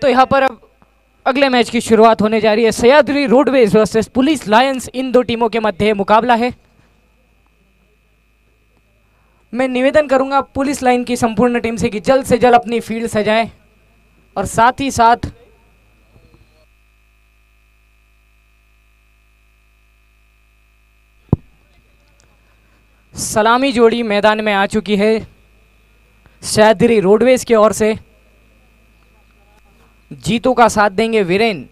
तो यहाँ पर अब अगले मैच की शुरुआत होने जा रही है। Sahyadri roadways versus police lions, इन दो टीमों के मध्य मुकाबला है। मैं निवेदन करूंगा पुलिस लाइन की संपूर्ण टीम से कि जल्द से जल्द अपनी फील्ड सजाएं और साथ ही साथ सलामी जोड़ी मैदान में आ चुकी है सह्याद्री रोडवेज की ओर से। जीतू का साथ देंगे वीरेन।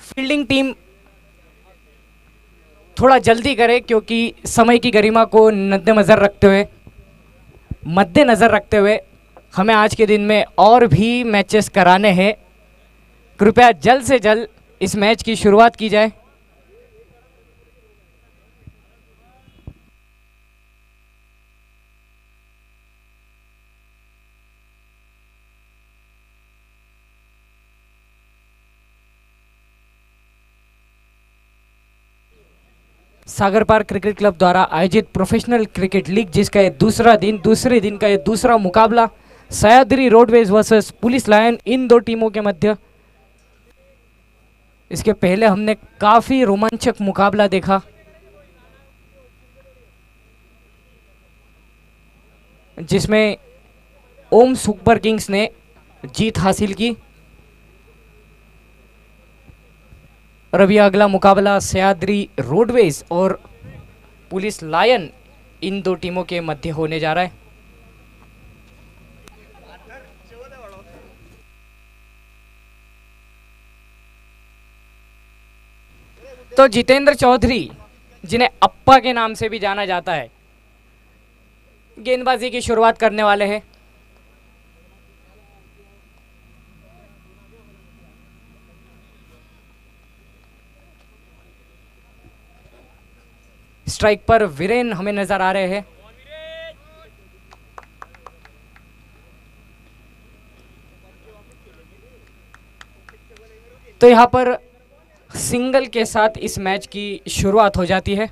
फील्डिंग टीम थोड़ा जल्दी करे क्योंकि समय की गरिमा को मद्देनजर रखते हुए हमें आज के दिन में और भी मैचेस कराने हैं। कृपया जल्द से जल्द इस मैच की शुरुआत की जाए। सागर पार्क क्रिकेट क्लब द्वारा आयोजित प्रोफेशनल क्रिकेट लीग, जिसका ये दूसरे दिन का ये दूसरा मुकाबला Sahyadri roadways versus police lion, इन दो टीमों के मध्य। इसके पहले हमने काफी रोमांचक मुकाबला देखा जिसमें ओम सुपर किंग्स ने जीत हासिल की। और अभी अगला मुकाबला सह्याद्री रोडवेज और पुलिस लायन, इन दो टीमों के मध्य होने जा रहा है। तो जितेंद्र चौधरी, जिन्हें अप्पा के नाम से भी जाना जाता है, गेंदबाजी की शुरुआत करने वाले हैं। स्ट्राइक पर वीरेन हमें नजर आ रहे हैं। तो यहां पर सिंगल के साथ इस मैच की शुरुआत हो जाती है।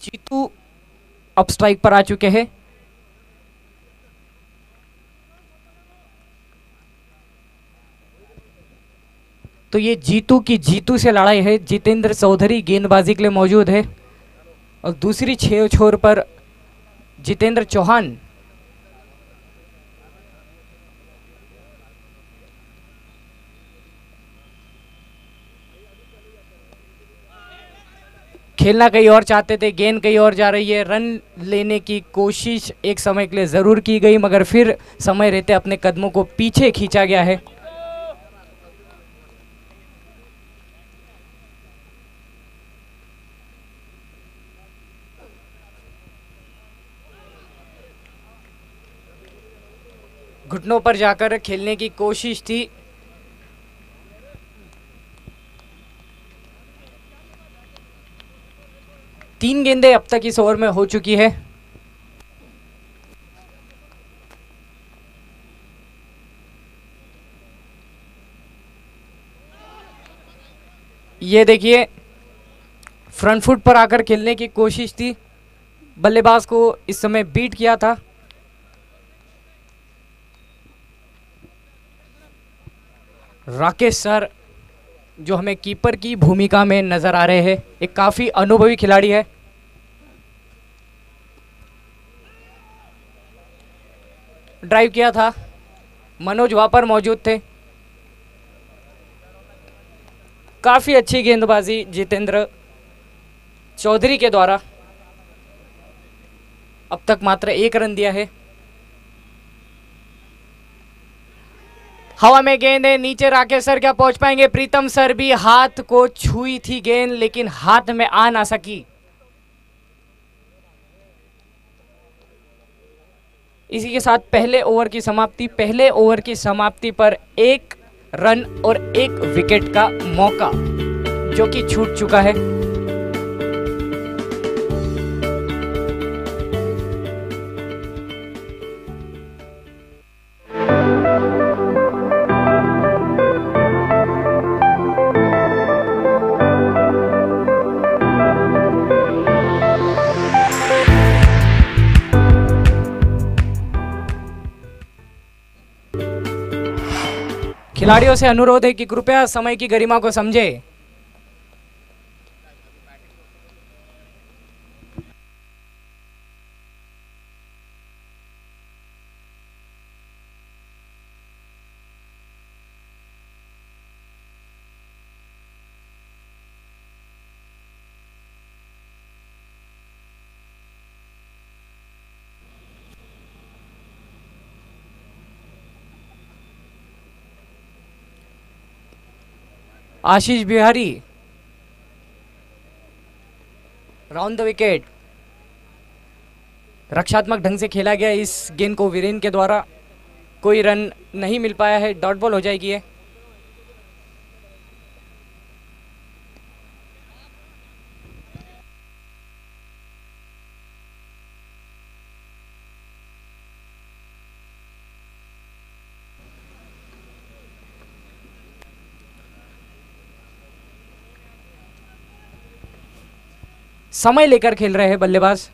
जीतू अब स्ट्राइक पर आ चुके हैं। तो ये जीतू से लड़ाई है। जितेंद्र चौधरी गेंदबाजी के लिए मौजूद है और दूसरी छोर पर जितेंद्र चौहान। खेलना कहीं और चाहते थे, गेंद कहीं और जा रही है। रन लेने की कोशिश एक समय के लिए जरूर की गई, मगर फिर समय रहते अपने कदमों को पीछे खींचा गया है। घुटनों पर जाकर खेलने की कोशिश थी। तीन गेंदें अब तक इस ओवर में हो चुकी है। ये देखिए, फ्रंट फुट पर आकर खेलने की कोशिश थी, बल्लेबाज को इस समय बीट किया था। राकेश सर, जो हमें कीपर की भूमिका में नजर आ रहे हैं, एक काफी अनुभवी खिलाड़ी है। ड्राइव किया था, मनोज वहां पर मौजूद थे। काफी अच्छी गेंदबाजी जितेंद्र चौधरी के द्वारा। अब तक मात्र 1 रन दिया है। हवा में गेंद है, नीचे राकेश सर क्या पहुंच पाएंगे? प्रीतम सर भी हाथ को छुई थी गेंद, लेकिन हाथ में आ ना सकी। इसी के साथ पहले ओवर की समाप्ति पर 1 रन और 1 विकेट का मौका जो कि छूट चुका है। खिलाड़ियों से अनुरोध है कि कृपया समय की गरिमा को समझे। आशीष बिहारी राउंड द विकेट। रक्षात्मक ढंग से खेला गया इस गेंद को वीरेन के द्वारा, कोई रन नहीं मिल पाया है, डॉट बॉल हो जाएगी ये। समय लेकर खेल रहे हैं बल्लेबाज।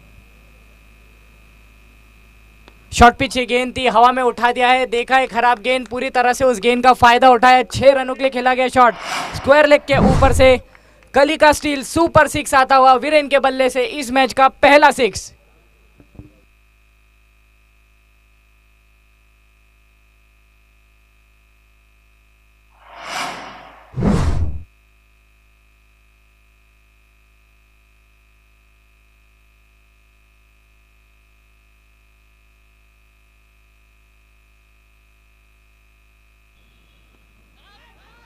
शॉर्ट पिच की गेंद थी, हवा में उठा दिया है, देखा है खराब गेंद, पूरी तरह से उस गेंद का फायदा उठाया। 6 रनों के लिए खेला गया शॉट, स्क्वायर लेग के ऊपर से कलिका स्टील सुपर 6 आता हुआ वीरेन के बल्ले से इस मैच का पहला 6।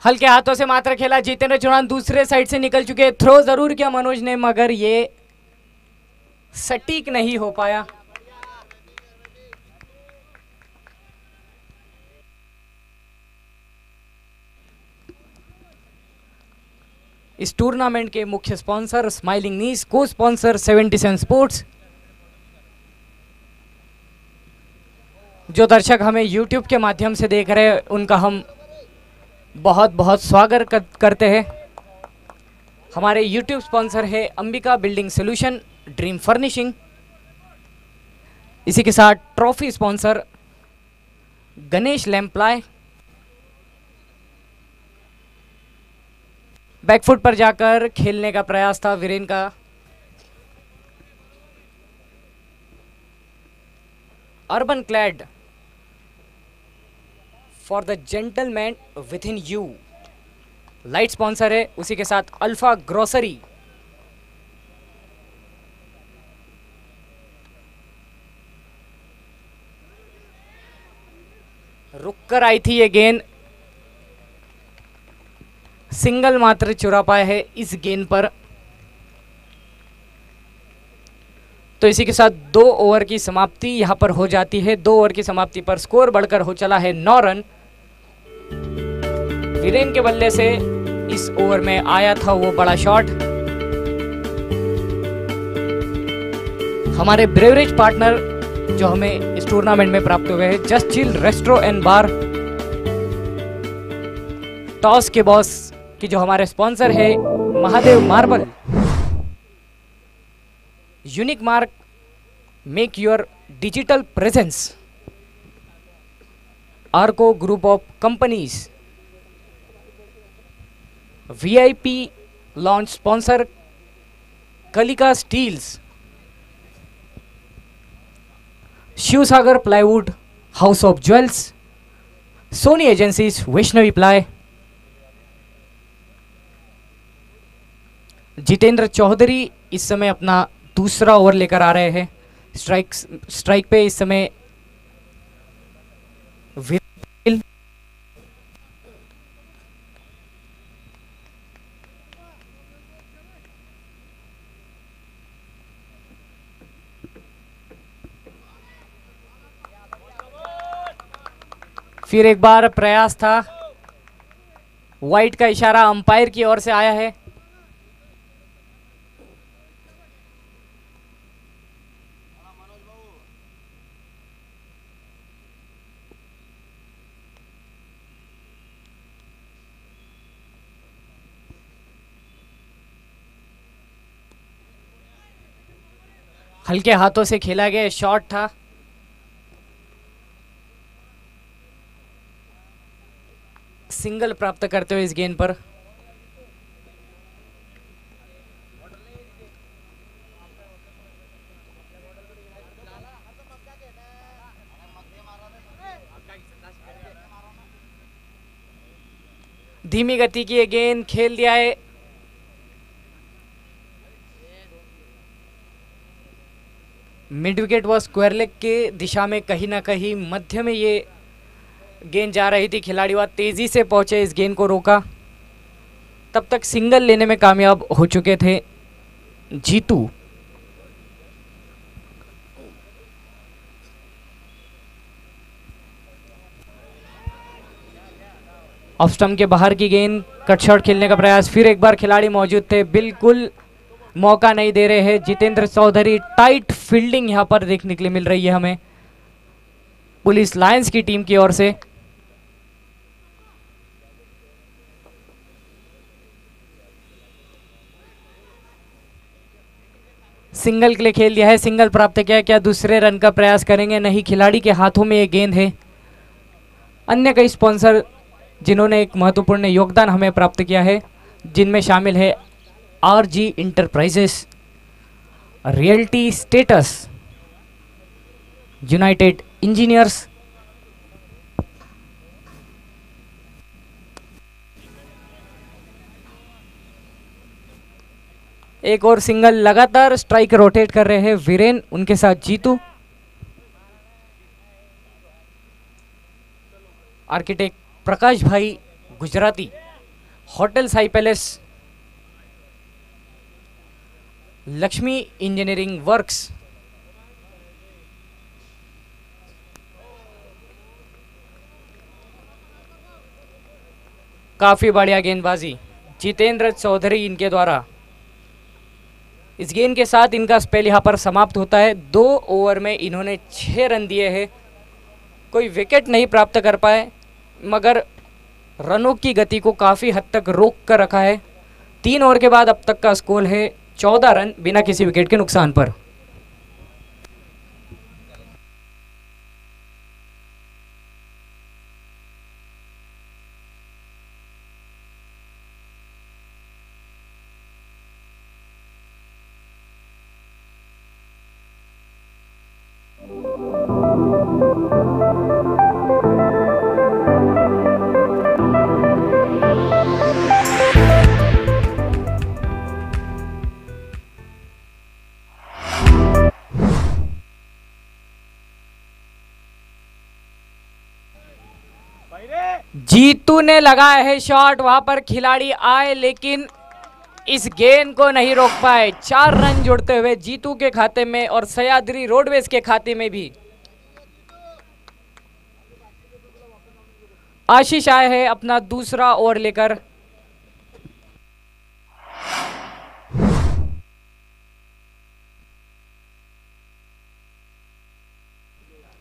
हल्के हाथों से मात्र खेला, जितेंद्र चौहान दूसरे साइड से निकल चुके। थ्रो जरूर किया मनोज ने, मगर ये सटीक नहीं हो पाया। इस टूर्नामेंट के मुख्य स्पॉन्सर स्माइलिंग नीज, को स्पॉन्सर 77 स्पोर्ट्स। जो दर्शक हमें YouTube के माध्यम से देख रहे हैं उनका हम बहुत बहुत स्वागत करते हैं। हमारे YouTube स्पॉन्सर है Ambika building solution, dream furnishing. इसी के साथ ट्रॉफी स्पॉन्सर गणेश लैम्प्लाई। बैकफुट पर जाकर खेलने का प्रयास था वीरेन का। Urban clad for the gentleman within you, light sponsor है। उसी के साथ अल्फा ग्रोसरी। रुककर आई थी ये गेंद, सिंगल मात्र चुरा पाया है इस गेंद पर। तो इसी के साथ 2 ओवर की समाप्ति यहां पर हो जाती है। 2 ओवर की समाप्ति पर स्कोर बढ़कर हो चला है 9 रन। वीरेन के बल्ले से इस ओवर में आया था वो बड़ा शॉट। हमारे ब्रेवरेज पार्टनर जो हमें इस टूर्नामेंट में प्राप्त हुए हैं, just chill restro and bar. Toss के बॉस की जो हमारे स्पॉन्सर है Mahadev marble, unique mark, make your digital presence, Arco group of companies, VIP launch sponsor Kalika steels, Shivsagar plywood, house of jewels, Soni agencies, Vaishnavi ply. Jitendra Chaudhary इस समय अपना दूसरा ओवर लेकर आ रहे हैं। स्ट्राइक पे इस समय विल, फिर एक बार प्रयास था, वाइट का इशारा अंपायर की ओर से आया है। हल्के हाथों से खेला गया शॉट था। सिंगल प्राप्त करते हुए इस गेंद पर। धीमी गति की ये गेंद खेल दिया है। मिड विकेट व स्क्वायर लेग के दिशा में कहीं ना कहीं मध्य में ये गेंद जा रही थी। खिलाड़ी वह तेजी से पहुंचे, इस गेंद को रोका। तब तक सिंगल लेने में कामयाब हो चुके थे जीतू। ऑफ स्टंप के बाहर की गेंद, कट शॉट खेलने का प्रयास। फिर एक बार खिलाड़ी मौजूद थे, बिल्कुल मौका नहीं दे रहे हैं जितेंद्र चौधरी। टाइट फील्डिंग यहां पर देखने के लिए मिल रही है हमें पुलिस लायंस की टीम की ओर से। सिंगल के लिए खेल दिया है, सिंगल प्राप्त किया। क्या दूसरे रन का प्रयास करेंगे? नहीं, खिलाड़ी के हाथों में ये गेंद है। अन्य कई स्पॉन्सर जिन्होंने एक महत्वपूर्ण योगदान हमें प्राप्त किया है, जिनमें शामिल है RG enterprises, realty status, united engineers, एक और सिंगल। लगातार स्ट्राइक रोटेट कर रहे हैं वीरेन, उनके साथ जीतू। आर्किटेक्ट प्रकाश भाई Gujarati, hotel Sai palace, Lakshmi engineering works. काफी बढ़िया गेंदबाजी जितेंद्र चौधरी इनके द्वारा। इस गेंद के साथ इनका स्पेल यहां पर समाप्त होता है। 2 ओवर में इन्होंने 6 रन दिए हैं, कोई विकेट नहीं प्राप्त कर पाए, मगर रनों की गति को काफ़ी हद तक रोक कर रखा है। 3 ओवर के बाद अब तक का स्कोर है 14 रन बिना किसी विकेट के नुकसान पर। जीतू ने लगाया है शॉट, वहां पर खिलाड़ी आए लेकिन इस गेंद को नहीं रोक पाए। 4 रन जुड़ते हुए जीतू के खाते में और सह्याद्री रोडवेज के खाते में भी। आशीष आए हैं अपना दूसरा ओवर लेकर।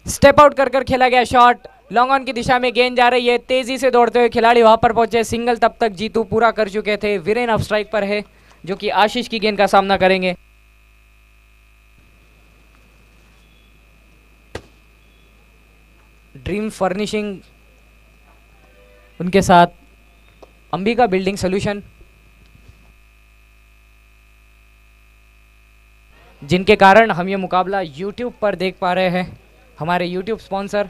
स्टेप आउट कर खेला गया शॉट, लॉन्ग ऑन की दिशा में गेंद जा रही है। तेजी से दौड़ते हुए खिलाड़ी वहां पर पहुंचे। सिंगल तब तक जीतू पूरा कर चुके थे। वीरेन ऑफ स्ट्राइक पर है, जो कि आशीष की गेंद का सामना करेंगे। ड्रीम फर्निशिंग, उनके साथ अंबिका बिल्डिंग सॉल्यूशन, जिनके कारण हम ये मुकाबला YouTube पर देख पा रहे हैं। हमारे YouTube स्पॉन्सर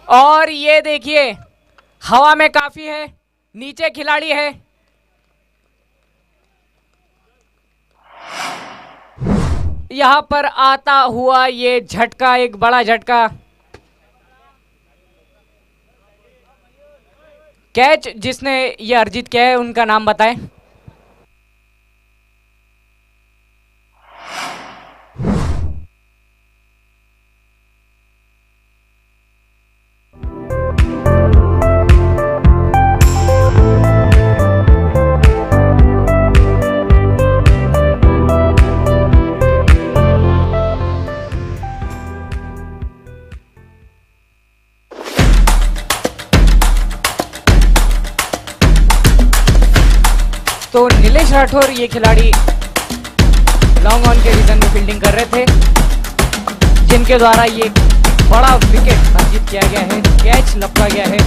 और ये देखिए हवा में काफी है, नीचे खिलाड़ी है। यहां पर आता हुआ ये झटका, एक बड़ा झटका। कैच जिसने ये अर्जित किया है उनका नाम बताएं। तो नीलेश राठौर ये खिलाड़ी लॉन्ग ऑन के रीजन में फील्डिंग कर रहे थे, जिनके द्वारा ये बड़ा विकेट अर्जित किया गया है, कैच लपका गया है।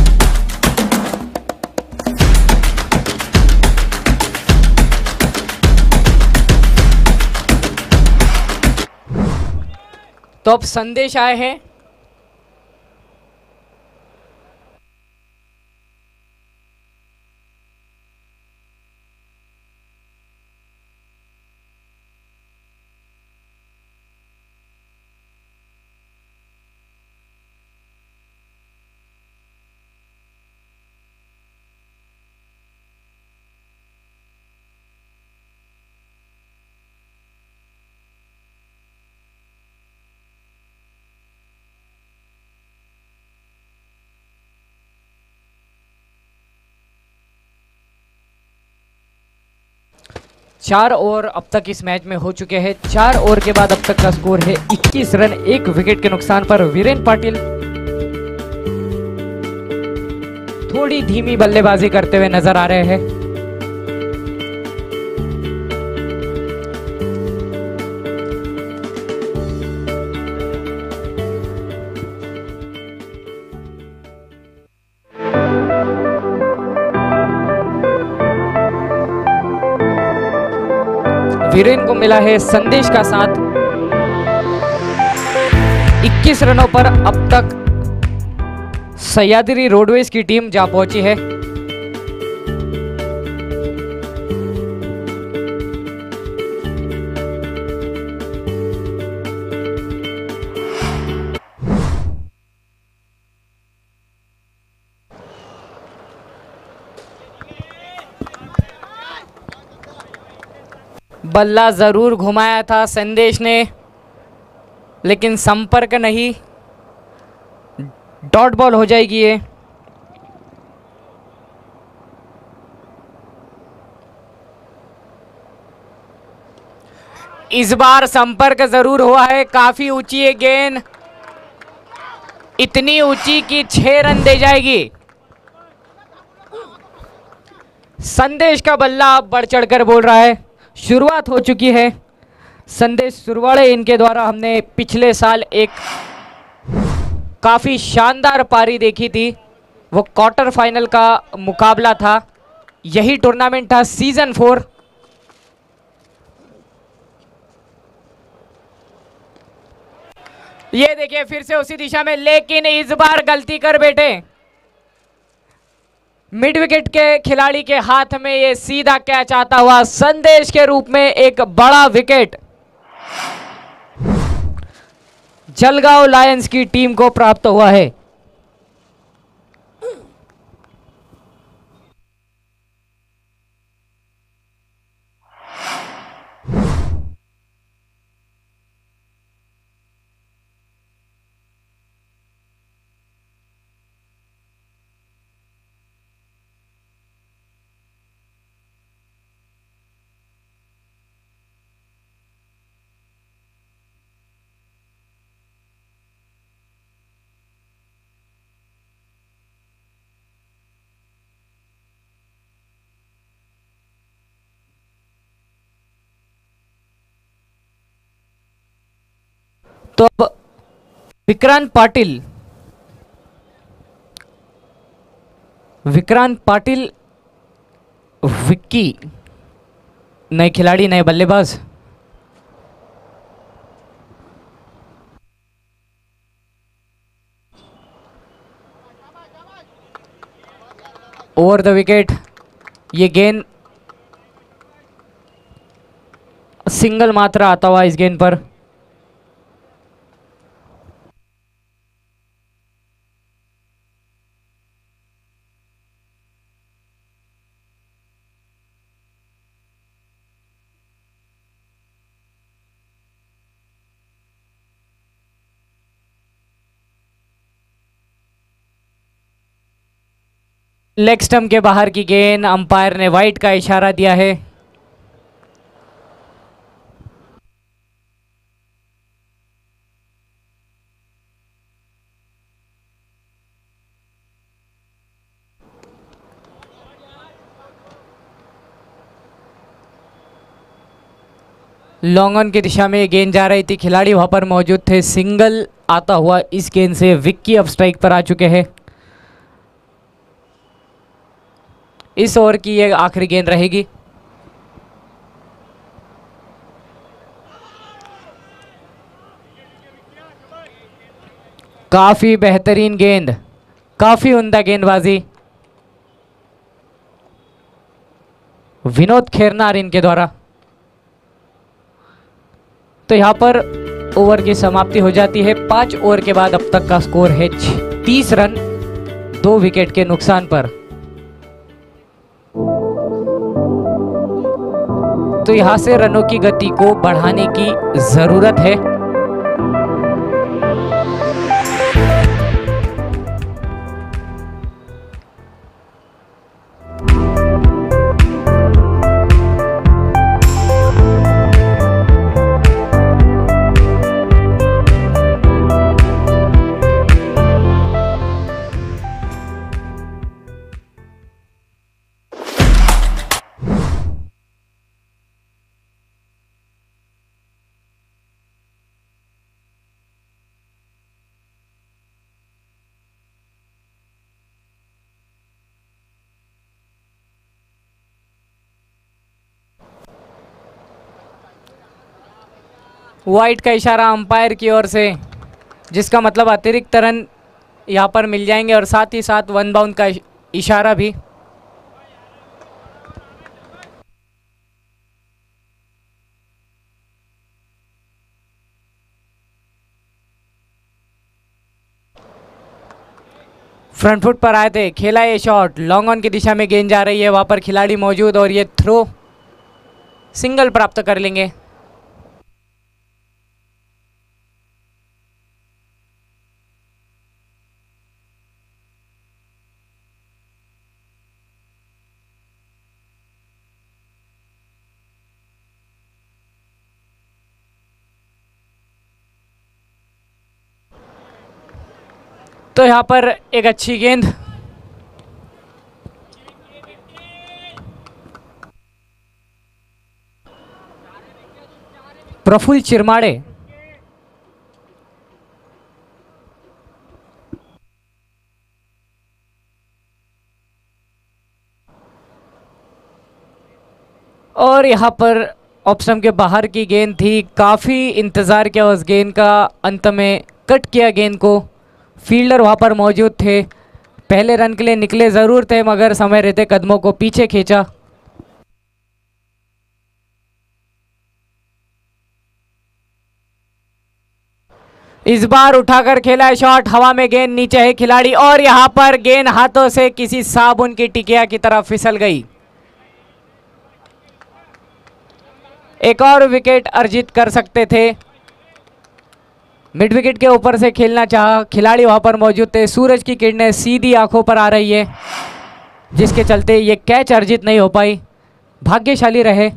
तो अब संदेश आए हैं। चार ओवर अब तक इस मैच में हो चुके हैं। 4 ओवर के बाद अब तक का स्कोर है 21 रन 1 विकेट के नुकसान पर। वीरेन पाटिल थोड़ी धीमी बल्लेबाजी करते हुए नजर आ रहे हैं। वीरेन को मिला है संदेश का साथ। 21 रनों पर अब तक सह्याद्री रोडवेज की टीम जा पहुंची है। बल्ला जरूर घुमाया था संदेश ने, लेकिन संपर्क नहीं, डॉट बॉल हो जाएगी ये। इस बार संपर्क जरूर हुआ है। काफी ऊंची है गेंद, इतनी ऊंची कि 6 रन दे जाएगी। संदेश का बल्ला अब बढ़ चढ़कर बोल रहा है। शुरुआत हो चुकी है। संदेश सुरवाड़े, इनके द्वारा हमने पिछले साल एक काफी शानदार पारी देखी थी। वो क्वार्टर फाइनल का मुकाबला था, यही टूर्नामेंट था सीजन 4। ये देखिए फिर से उसी दिशा में, लेकिन इस बार गलती कर बैठे। मिड विकेट के खिलाड़ी के हाथ में ये सीधा कैच आता हुआ संदेश के रूप में एक बड़ा विकेट जलगांव लायंस की टीम को प्राप्त हुआ है। तो अब विक्रांत पाटिल विक्की, नए खिलाड़ी, नए बल्लेबाज। ओवर द विकेट, ये गेंद सिंगल मात्रा आता हुआ इस गेंद पर। लेग स्टंप के बाहर की गेंद, अंपायर ने वाइड का इशारा दिया है। लॉन्ग ऑन की दिशा में ये गेंद जा रही थी, खिलाड़ी वहां पर मौजूद थे। सिंगल आता हुआ इस गेंद से विक्की अब स्ट्राइक पर आ चुके हैं। इस ओवर की ये आखिरी गेंद रहेगी। काफी बेहतरीन गेंद, काफी उम्दा गेंदबाजी विनोद खेरनार इनके द्वारा। तो यहाँ पर ओवर की समाप्ति हो जाती है। 5 ओवर के बाद अब तक का स्कोर है 30 रन 2 विकेट के नुकसान पर। तो यहाँ से रनों की गति को बढ़ाने की जरूरत है। वाइड का इशारा अंपायर की ओर से, जिसका मतलब अतिरिक्त रन यहाँ पर मिल जाएंगे और साथ ही साथ 1 बाउंड का इशारा भी। फ्रंट फुट पर आए थे, खेला ये शॉट, लॉन्ग ऑन की दिशा में गेंद जा रही है, वहां पर खिलाड़ी मौजूद और ये थ्रो सिंगल प्राप्त कर लेंगे। तो यहाँ पर एक अच्छी गेंद, प्रफुल्ल चिरमाड़े और यहाँ पर ऑप्शन के बाहर की गेंद थी। काफ़ी इंतज़ार किया उस गेंद का, अंत में कट किया गेंद को। फील्डर वहाँ पर मौजूद थे, पहले रन के लिए निकले ज़रूर थे मगर समय रहते कदमों को पीछे खींचा। इस बार उठाकर खेला है शॉट, हवा में गेंद, नीचे है खिलाड़ी और यहाँ पर गेंद हाथों से किसी साबुन की टिकिया की तरह फिसल गई। एक और विकेट अर्जित कर सकते थे। मिड विकेट के ऊपर से खेलना चाहा, खिलाड़ी वहां पर मौजूद थे। सूरज की किरणें सीधी आंखों पर आ रही है, जिसके चलते ये कैच अर्जित नहीं हो पाई। भाग्यशाली रहे।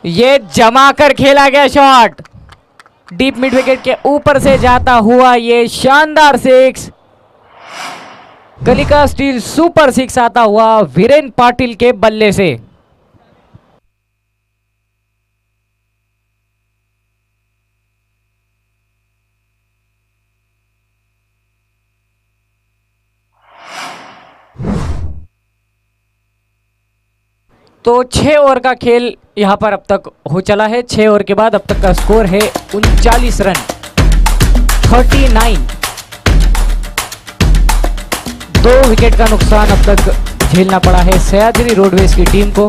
ये जमा कर खेला गया शॉट, डीप मिड विकेट के ऊपर से जाता हुआ ये शानदार 6, कलिका स्टील सुपर 6 आता हुआ वीरेन पाटिल के बल्ले से। तो 6 ओवर का खेल यहां पर अब तक हो चला है। 6 ओवर के बाद अब तक का स्कोर है 39 रन 39। 2 विकेट का नुकसान अब तक झेलना पड़ा है सह्याद्री रोडवेज की टीम को।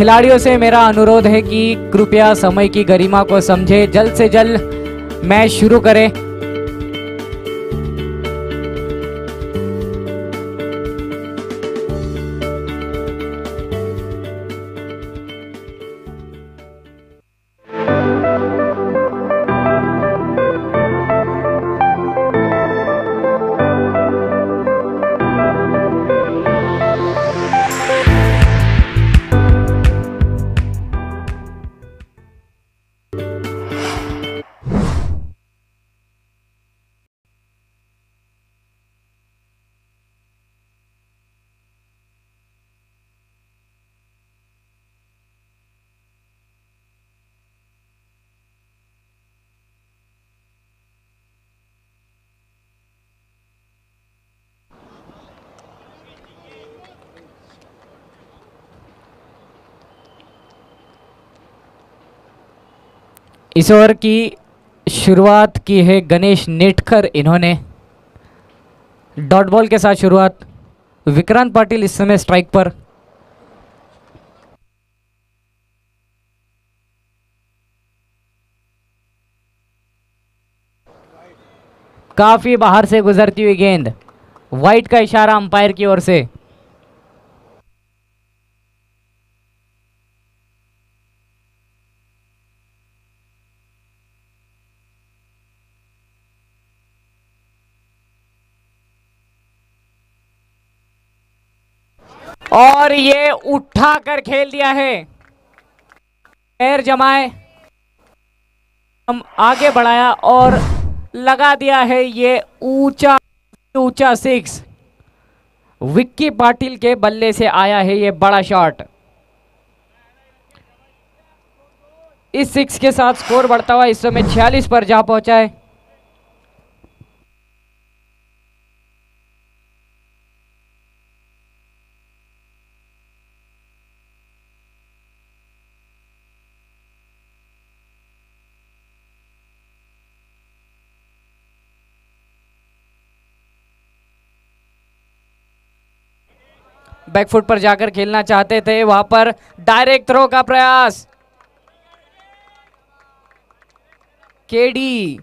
खिलाड़ियों से मेरा अनुरोध है कि कृपया समय की गरिमा को समझे, जल्द से जल्द मैच शुरू करें। इस ओवर की शुरुआत की है गणेश नेटकर, इन्होंने डॉट बॉल के साथ शुरुआत। विक्रांत पाटिल इस समय स्ट्राइक पर। काफी बाहर से गुजरती हुई गेंद, वाइड का इशारा अंपायर की ओर से। और ये उठाकर खेल दिया है, पैर जमाए, हम आगे बढ़ाया और लगा दिया है ये ऊंचा ऊंचा सिक्स। विक्की पाटिल के बल्ले से आया है ये बड़ा शॉट। इस सिक्स के साथ स्कोर बढ़ता हुआ इस समय 46 पर जा पहुंचा है। बैकफुट पर जाकर खेलना चाहते थे, वहां पर डायरेक्ट थ्रो का प्रयास। केडी,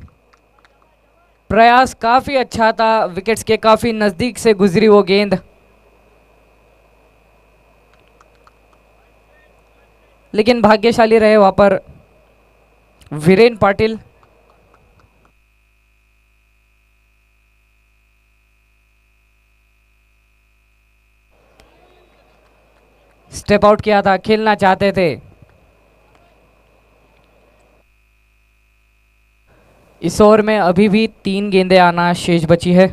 प्रयास काफी अच्छा था, विकेट्स के काफी नजदीक से गुजरी वो गेंद, लेकिन भाग्यशाली रहे वहां पर वीरेन पाटिल। स्टेप आउट किया था, खेलना चाहते थे। इस ओवर में अभी भी 3 गेंदें आना शेष बची है।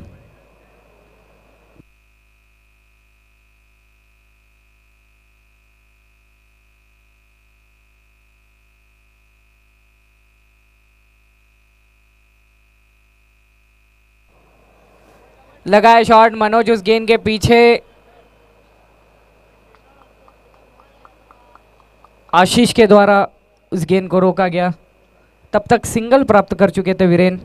लगाया शॉट, मनोज उस गेंद के पीछे, आशीष के द्वारा उस गेंद को रोका गया। तब तक सिंगल प्राप्त कर चुके थे वीरेन।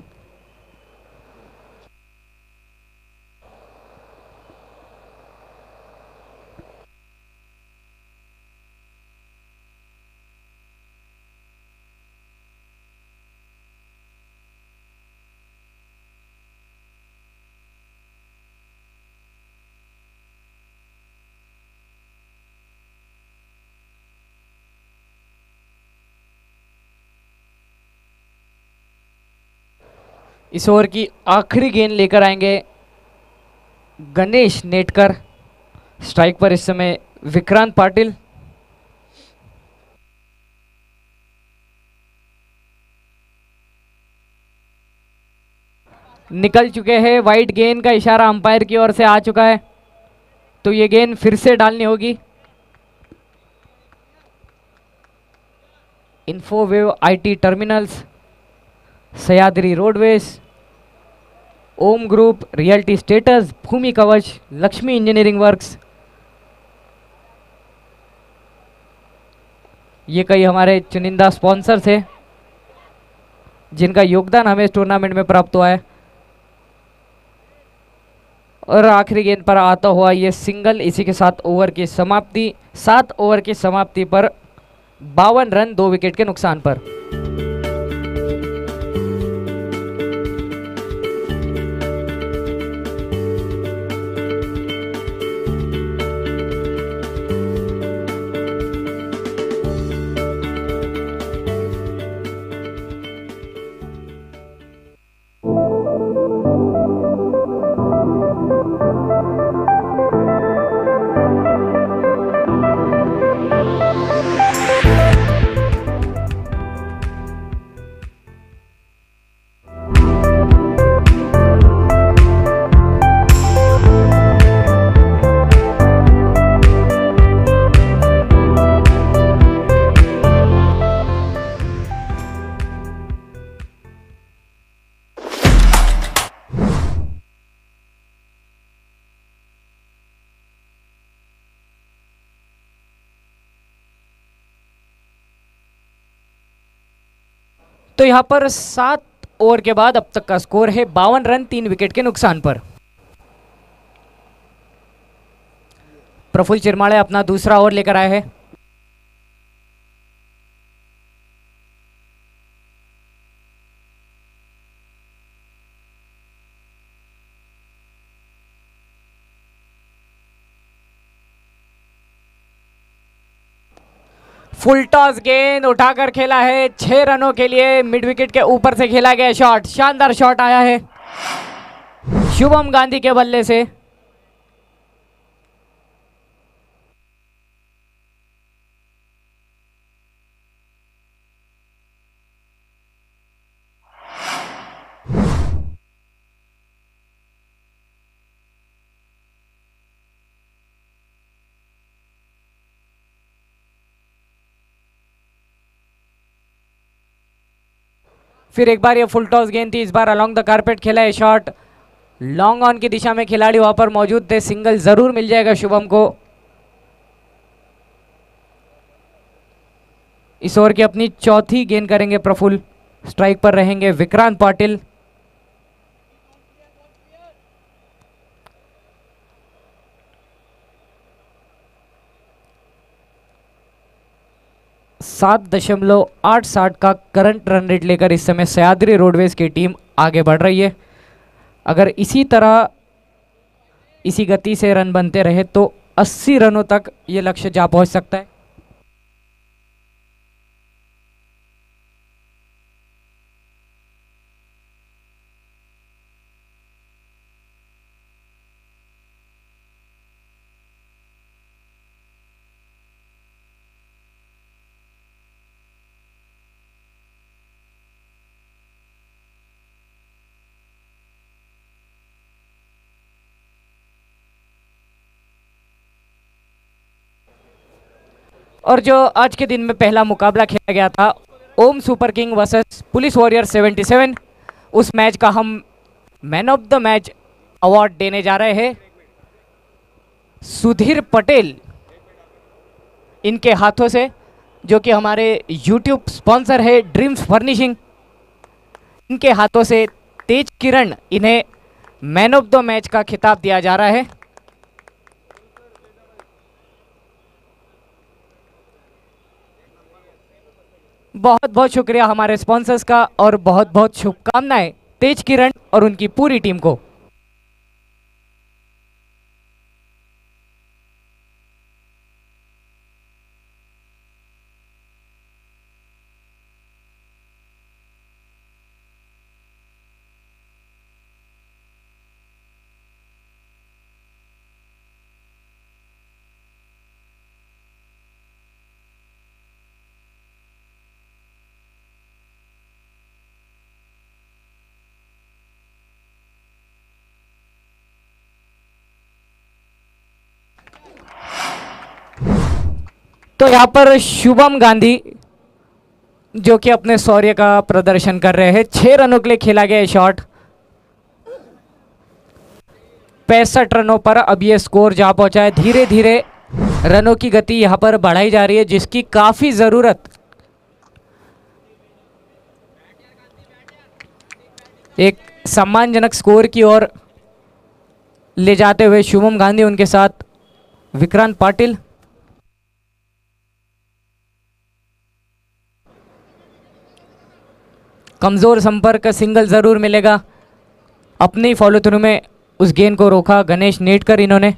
इस ओवर की आखिरी गेंद लेकर आएंगे गणेश नेटकर। स्ट्राइक पर इस समय विक्रांत पाटिल। निकल चुके हैं, वाइड गेंद का इशारा अंपायर की ओर से आ चुका है, तो ये गेंद फिर से डालनी होगी। Infowave IT terminals, Sahyadri roadways, Om group, realty status, Bhumi Kavach, Lakshmi engineering works, ये कई हमारे चुनिंदा स्पॉन्सर्स हैं जिनका योगदान हमें इस टूर्नामेंट में प्राप्त हुआ है। और आखिरी गेंद पर आता हुआ ये सिंगल, इसी के साथ ओवर की समाप्ति। 7 ओवर की समाप्ति पर 52 रन 2 विकेट के नुकसान पर। तो यहां पर 7 ओवर के बाद अब तक का स्कोर है 52 रन 3 विकेट के नुकसान पर। प्रफुल्ल चिरमाळे अपना दूसरा ओवर लेकर आए हैं। फुल टॉस गेंद उठाकर खेला है 6 रनों के लिए। मिड विकेट के ऊपर से खेला गया शॉट, शानदार शॉट आया है शुभम गांधी के बल्ले से। फिर एक बार ये फुल टॉस गेंद थी, इस बार अलोंग द कारपेट खेला है शॉट। लॉन्ग ऑन की दिशा में खिलाड़ी वहां पर मौजूद थे, सिंगल जरूर मिल जाएगा शुभम को। इस ओवर की अपनी चौथी गेंद करेंगे प्रफुल्ल। स्ट्राइक पर रहेंगे विक्रांत पाटिल। .860 का करंट रन रेट लेकर इस समय सह्याद्री रोडवेज की टीम आगे बढ़ रही है। अगर इसी तरह इसी गति से रन बनते रहे तो 80 रनों तक ये लक्ष्य जा पहुंच सकता है। और जो आज के दिन में पहला मुकाबला खेला गया था Om super king versus police warrior 77, उस मैच का हम man of the match award देने जा रहे हैं सुधीर पटेल इनके हाथों से, जो कि हमारे यूट्यूब स्पॉन्सर है ड्रीम्स फर्निशिंग। इनके हाथों से तेज किरण इन्हें मैन ऑफ द मैच का खिताब दिया जा रहा है। बहुत बहुत शुक्रिया हमारे स्पॉन्सर्स का और बहुत बहुत शुभकामनाएं तेज किरण और उनकी पूरी टीम को। तो यहाँ पर शुभम गांधी जो कि अपने शौर्य का प्रदर्शन कर रहे हैं, 6 रनों के लिए खेला गया शॉट। 65 रनों पर अब ये स्कोर जा पहुंचा है। धीरे धीरे रनों की गति यहाँ पर बढ़ाई जा रही है, जिसकी काफी जरूरत एक सम्मानजनक स्कोर की ओर ले जाते हुए शुभम गांधी, उनके साथ विक्रांत पाटिल। कमजोर संपर्क सिंगल जरूर मिलेगा। अपने फॉलो थ्रू में उस गेंद को रोका गणेश नेटकर इन्होंने।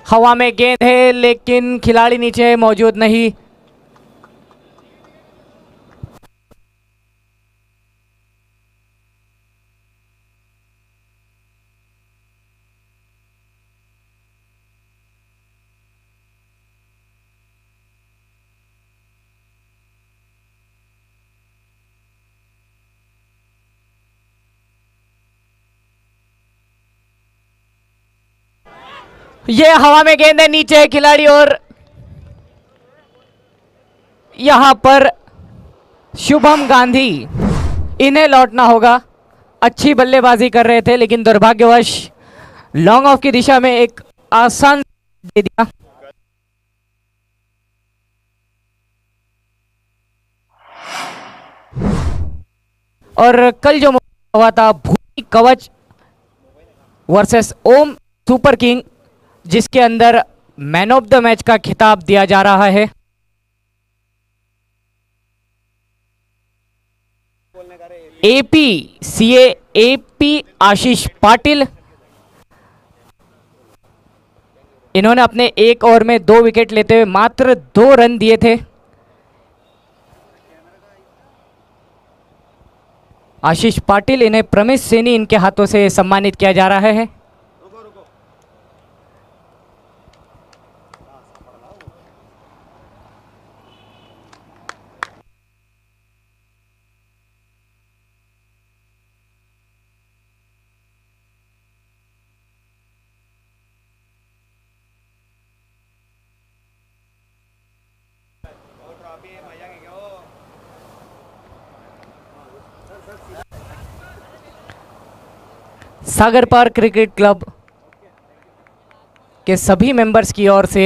हवा में गेंद है लेकिन खिलाड़ी नीचे मौजूद नहीं। ये हवा में गेंद है, नीचे है खिलाड़ी और यहां पर शुभम गांधी, इन्हें लौटना होगा। अच्छी बल्लेबाजी कर रहे थे लेकिन दुर्भाग्यवश लॉन्ग ऑफ की दिशा में एक आसान दे दिया। और कल जो हुआ था भूमि कवच वर्सेस ओम सुपर किंग, जिसके अंदर मैन ऑफ द मैच का खिताब दिया जा रहा है। एपी सीए एपी आशीष पाटिल, इन्होंने अपने एक ओवर में 2 विकेट लेते हुए मात्र 2 रन दिए थे। आशीष पाटिल, इन्हें प्रमेश सैनी इनके हाथों से सम्मानित किया जा रहा है। सागर पार्क क्रिकेट क्लब के सभी मेंबर्स की ओर से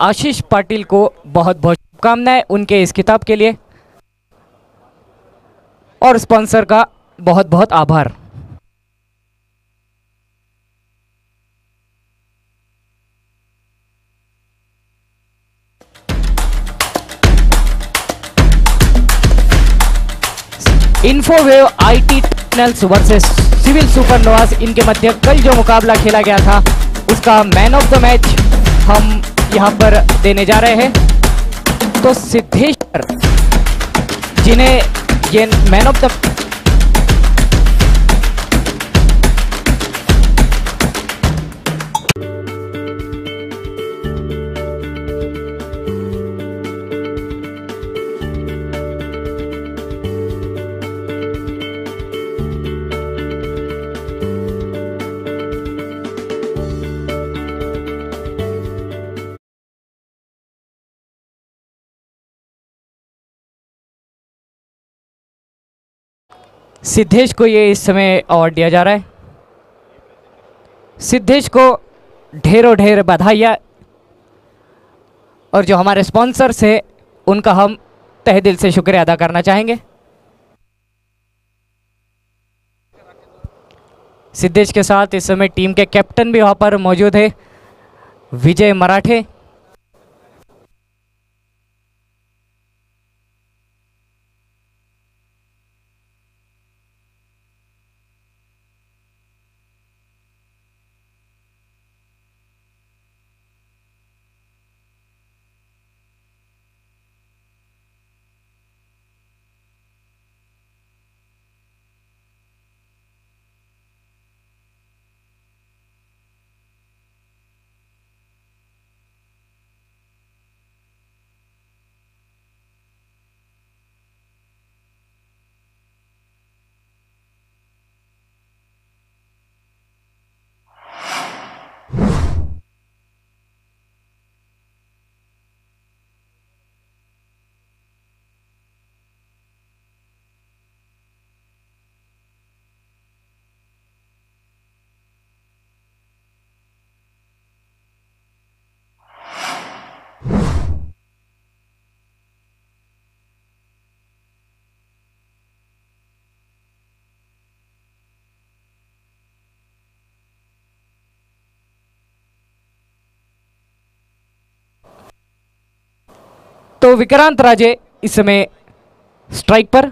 आशीष पाटिल को बहुत बहुत शुभकामनाएं उनके इस खिताब के लिए, और स्पॉन्सर का बहुत बहुत आभार। Infowave IT tunnels versus civil supernovas, इनके मध्य कल जो मुकाबला खेला गया था उसका मैन ऑफ द मैच हम यहां पर देने जा रहे हैं। तो सिद्धेश्वर, जिन्हें ये मैन ऑफ द सिद्धेश को ये इस समय अवार्ड दिया जा रहा है। सिद्धेश को ढेरों ढेर बधाइयाँ, और जो हमारे स्पॉन्सर्स हैं उनका हम तहे दिल से शुक्रिया अदा करना चाहेंगे। सिद्धेश के साथ इस समय टीम के कैप्टन भी वहाँ पर मौजूद है, विजय मराठे। तो विक्रांत राजे इस समय स्ट्राइक पर।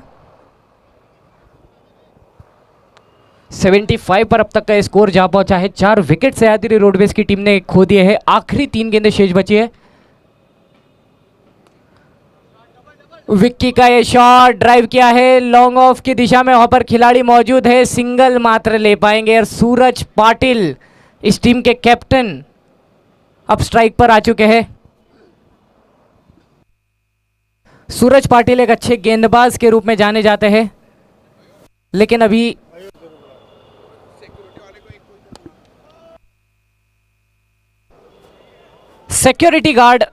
75 पर अब तक का स्कोर जा पहुंचा है। 4 विकेट सह्याद्री रोडवेज की टीम ने खो दिए हैं। आखिरी 3 गेंदें शेष बची है। विक्की का ये शॉट ड्राइव किया है लॉन्ग ऑफ की दिशा में, वहां पर खिलाड़ी मौजूद है, सिंगल मात्र ले पाएंगे। और सूरज पाटिल इस टीम के कैप्टन अब स्ट्राइक पर आ चुके हैं। सूरज पाटिल एक अच्छे गेंदबाज के रूप में जाने जाते हैं, लेकिन अभी सिक्योरिटी गार्ड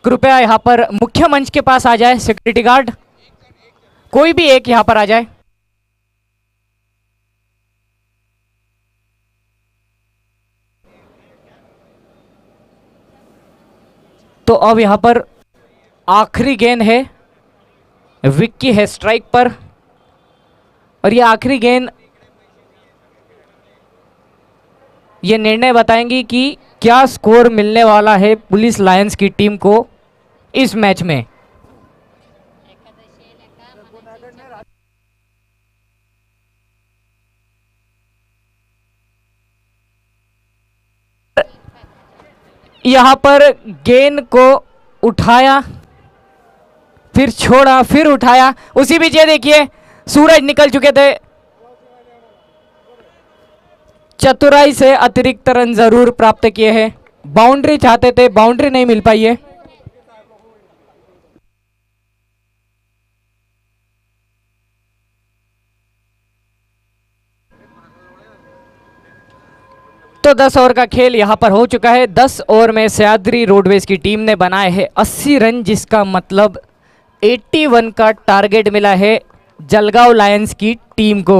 कृपया यहां पर मुख्य मंच के पास आ जाए। सिक्योरिटी गार्ड कोई भी एक यहां पर आ जाए। तो अब यहां पर आखिरी गेंद है, विक्की है स्ट्राइक पर, और ये आखिरी गेंद ये निर्णय बताएंगी कि क्या स्कोर मिलने वाला है पुलिस लायंस की टीम को इस मैच में। यहां पर गेंद को उठाया, फिर छोड़ा, फिर उठाया, उसी बीच ये देखिए सूरज निकल चुके थे। चतुराई से अतिरिक्त रन जरूर प्राप्त किए हैं। बाउंड्री चाहते थे, बाउंड्री नहीं मिल पाई है। तो 10 ओवर का खेल यहां पर हो चुका है। 10 ओवर में सह्याद्री रोडवेज की टीम ने बनाए हैं 80 रन, जिसका मतलब 81 का टारगेट मिला है जलगांव लायंस की टीम को।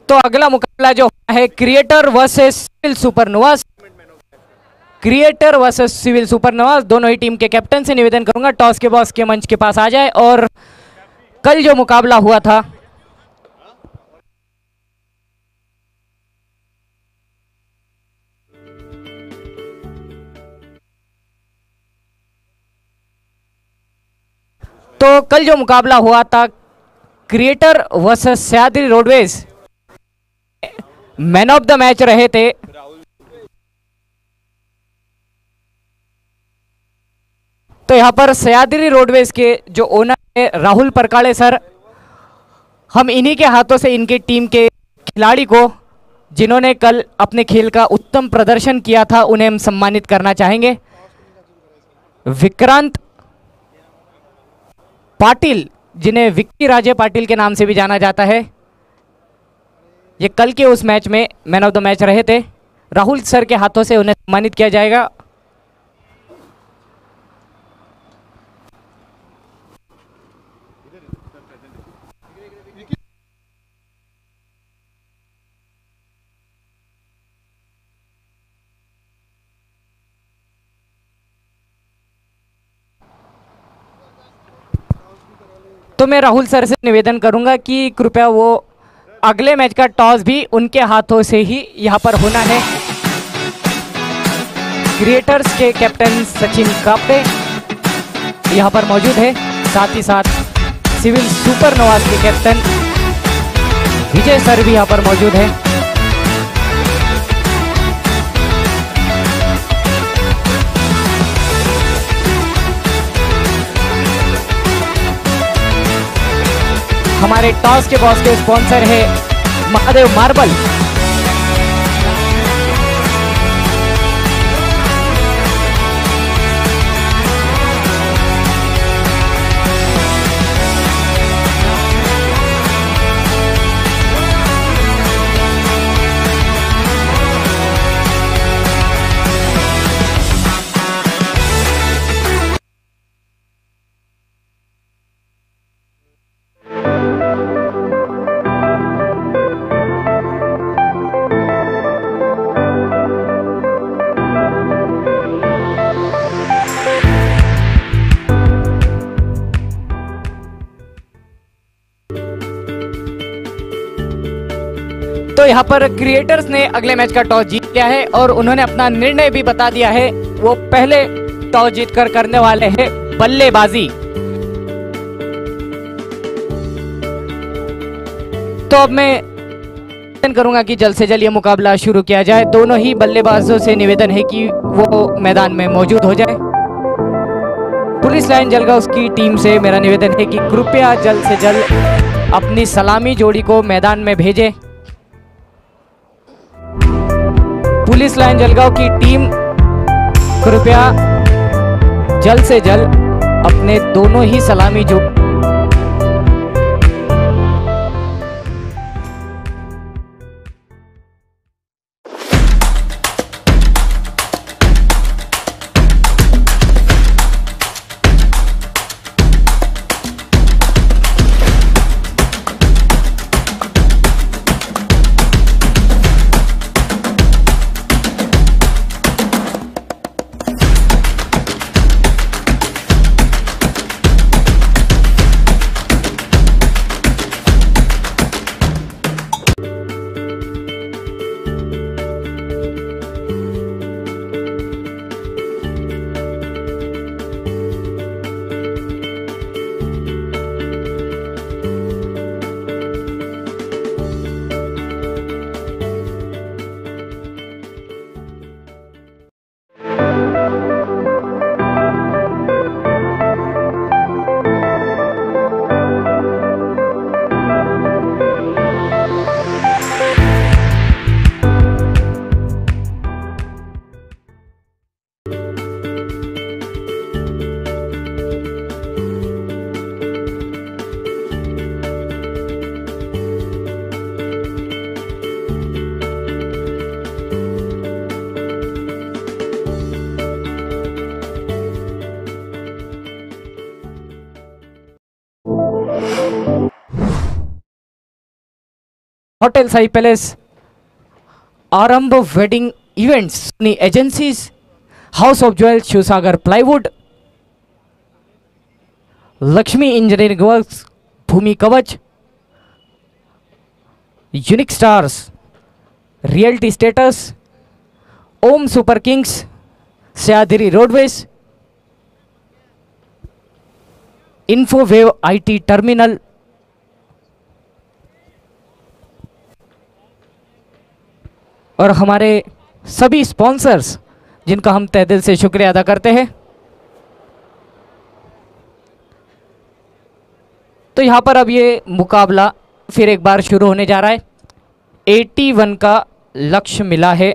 तो अगला मुकाबला जो है creator versus civil supernovas. Creator versus civil supernovas, दोनों ही टीम के कैप्टन से निवेदन करूंगा टॉस के बॉस के मंच के पास आ जाए। और कल जो मुकाबला हुआ था creator versus Sahyadri roadways, man of the match रहे थे तो यहां पर सह्याद्री रोडवेज के जो ओनर है राहुल परकाले सर, हम इन्हीं के हाथों से इनके टीम के खिलाड़ी को जिन्होंने कल अपने खेल का उत्तम प्रदर्शन किया था उन्हें हम सम्मानित करना चाहेंगे। विक्रांत पाटिल, जिन्हें विक्की राजे पाटिल के नाम से भी जाना जाता है, ये कल के उस मैच में मैन ऑफ द मैच रहे थे। राहुल सर के हाथों से उन्हें सम्मानित किया जाएगा। तो मैं राहुल सर से निवेदन करूंगा कि कृपया वो अगले मैच का टॉस भी उनके हाथों से ही यहां पर होना है। क्रिएटर्स के कैप्टन सचिन कापड़े यहां पर मौजूद है, साथ ही साथ सिविल सुपरनोवास के कैप्टन विजय सर भी यहां पर मौजूद है। हमारे टॉस के बॉस के स्पॉन्सर है महादेव मार्बल। तो यहाँ पर क्रिएटर्स ने अगले मैच का टॉस जीत लिया है और उन्होंने अपना निर्णय भी बता दिया है। वो पहले टॉस जीतकर करने वाले हैं बल्लेबाजी। तो अब मैं निवेदन करूंगा कि जल्द से जल्द ये मुकाबला शुरू किया जाए। दोनों ही बल्लेबाजों से निवेदन है कि वो मैदान में मौजूद हो जाए। पुलिस लाइन जलगांव की टीम से मेरा निवेदन है कि कृपया जल्द से जल्द अपनी सलामी जोड़ी को मैदान में भेजें। पुलिस लाइन जलगांव की टीम कृपया जल्द से जल्द अपने दोनों ही सलामी जोड़ी hotel Sai palace, Aarambh wedding events, Soni agencies, house of jewels, Shivsagar plywood, Lakshmi engineering works, Bhumi Kavach, unique stars, realty status, Om super kings, Sahyadri roadways, Infowave IT terminal, और हमारे सभी स्पॉन्सर्स जिनका हम तहे दिल से शुक्रिया अदा करते हैं। तो यहाँ पर अब ये मुकाबला फिर एक बार शुरू होने जा रहा है। 81 का लक्ष्य मिला है।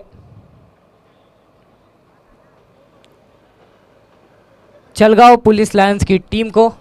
जलगांव पुलिस लायंस की टीम को।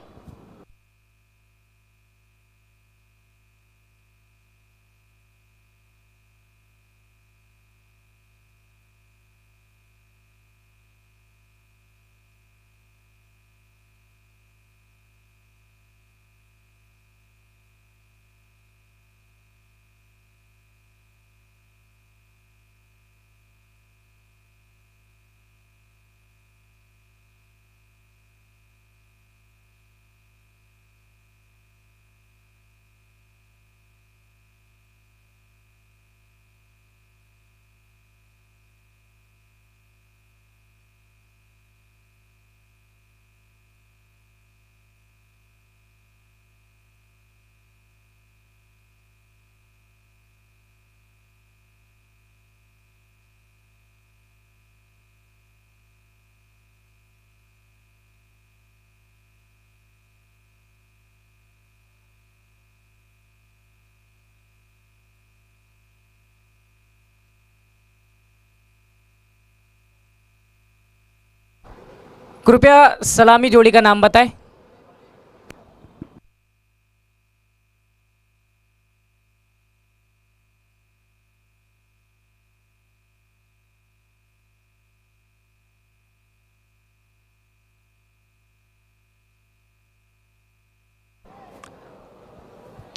कृपया सलामी जोड़ी का नाम बताएं।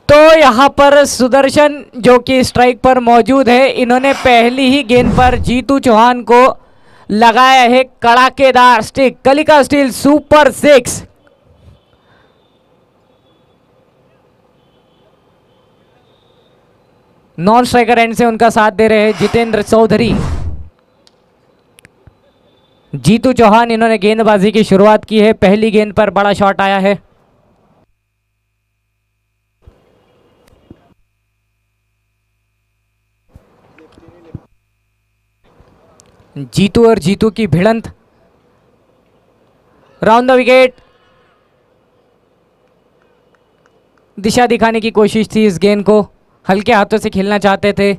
तो यहाँ पर सुदर्शन जो कि स्ट्राइक पर मौजूद है, इन्होंने पहली ही गेंद पर जीतू चौहान को लगाया है कड़ाकेदार stick. Kalika steel super 6। Non striker end से उनका साथ दे रहे हैं जितेंद्र चौधरी। जीतू चौहान इन्होंने गेंदबाजी की शुरुआत की है। पहली गेंद पर बड़ा शॉट आया है। जीतू और जीतू की भिड़ंत राउंड द विकेट। दिशा दिखाने की कोशिश थी, इस गेंद को हल्के हाथों से खेलना चाहते थे।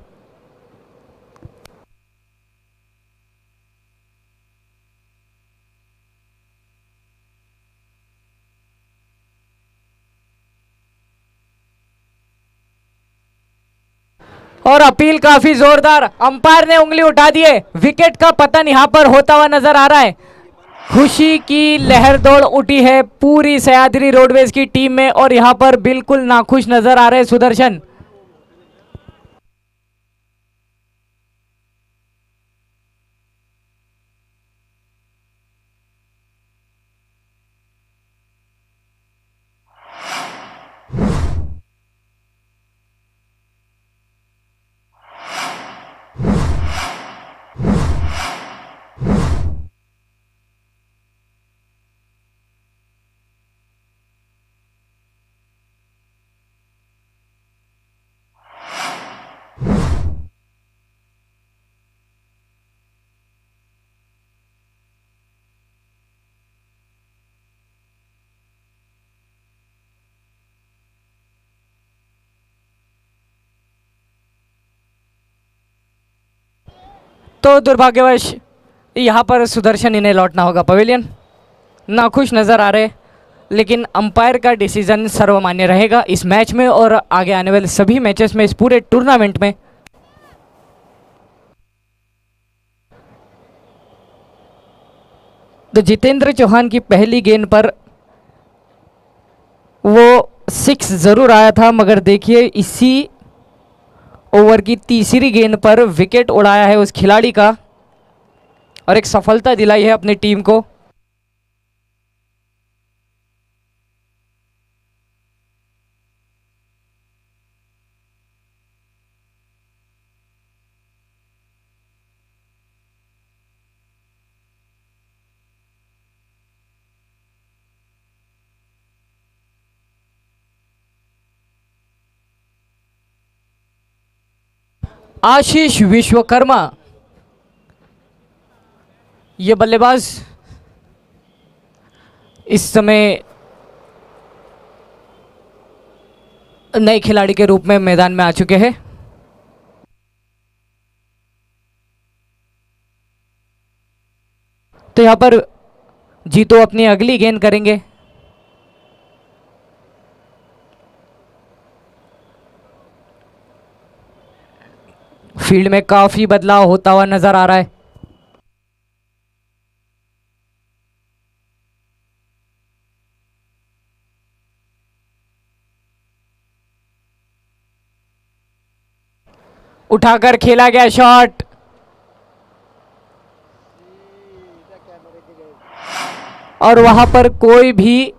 और अपील काफी जोरदार, अंपायर ने उंगली उठा दी है। विकेट का पतन यहां पर होता हुआ नजर आ रहा है। खुशी की लहर दौड़ उठी है पूरी सह्याद्री रोडवेज की टीम में और यहां पर बिल्कुल नाखुश नजर आ रहे हैं सुदर्शन। तो दुर्भाग्यवश यहाँ पर सुदर्शन इन्हें लौटना होगा पवेलियन। नाखुश नज़र आ रहे, लेकिन अंपायर का डिसीजन सर्वमान्य रहेगा इस मैच में और आगे आने वाले सभी मैचेस में, इस पूरे टूर्नामेंट में। तो जितेंद्र चौहान की पहली गेंद पर वो 6 जरूर आया था, मगर देखिए इसी ओवर की तीसरी गेंद पर विकेट उड़ाया है उस खिलाड़ी का और एक सफलता दिलाई है अपनी टीम को। आशीष विश्वकर्मा ये बल्लेबाज इस समय नए खिलाड़ी के रूप में मैदान में आ चुके हैं। तो यहां पर जीतो अपनी अगली गेंद करेंगे। फील्ड में काफी बदलाव होता हुआ नजर आ रहा है। उठाकर खेला गया शॉट और वहां पर कोई भी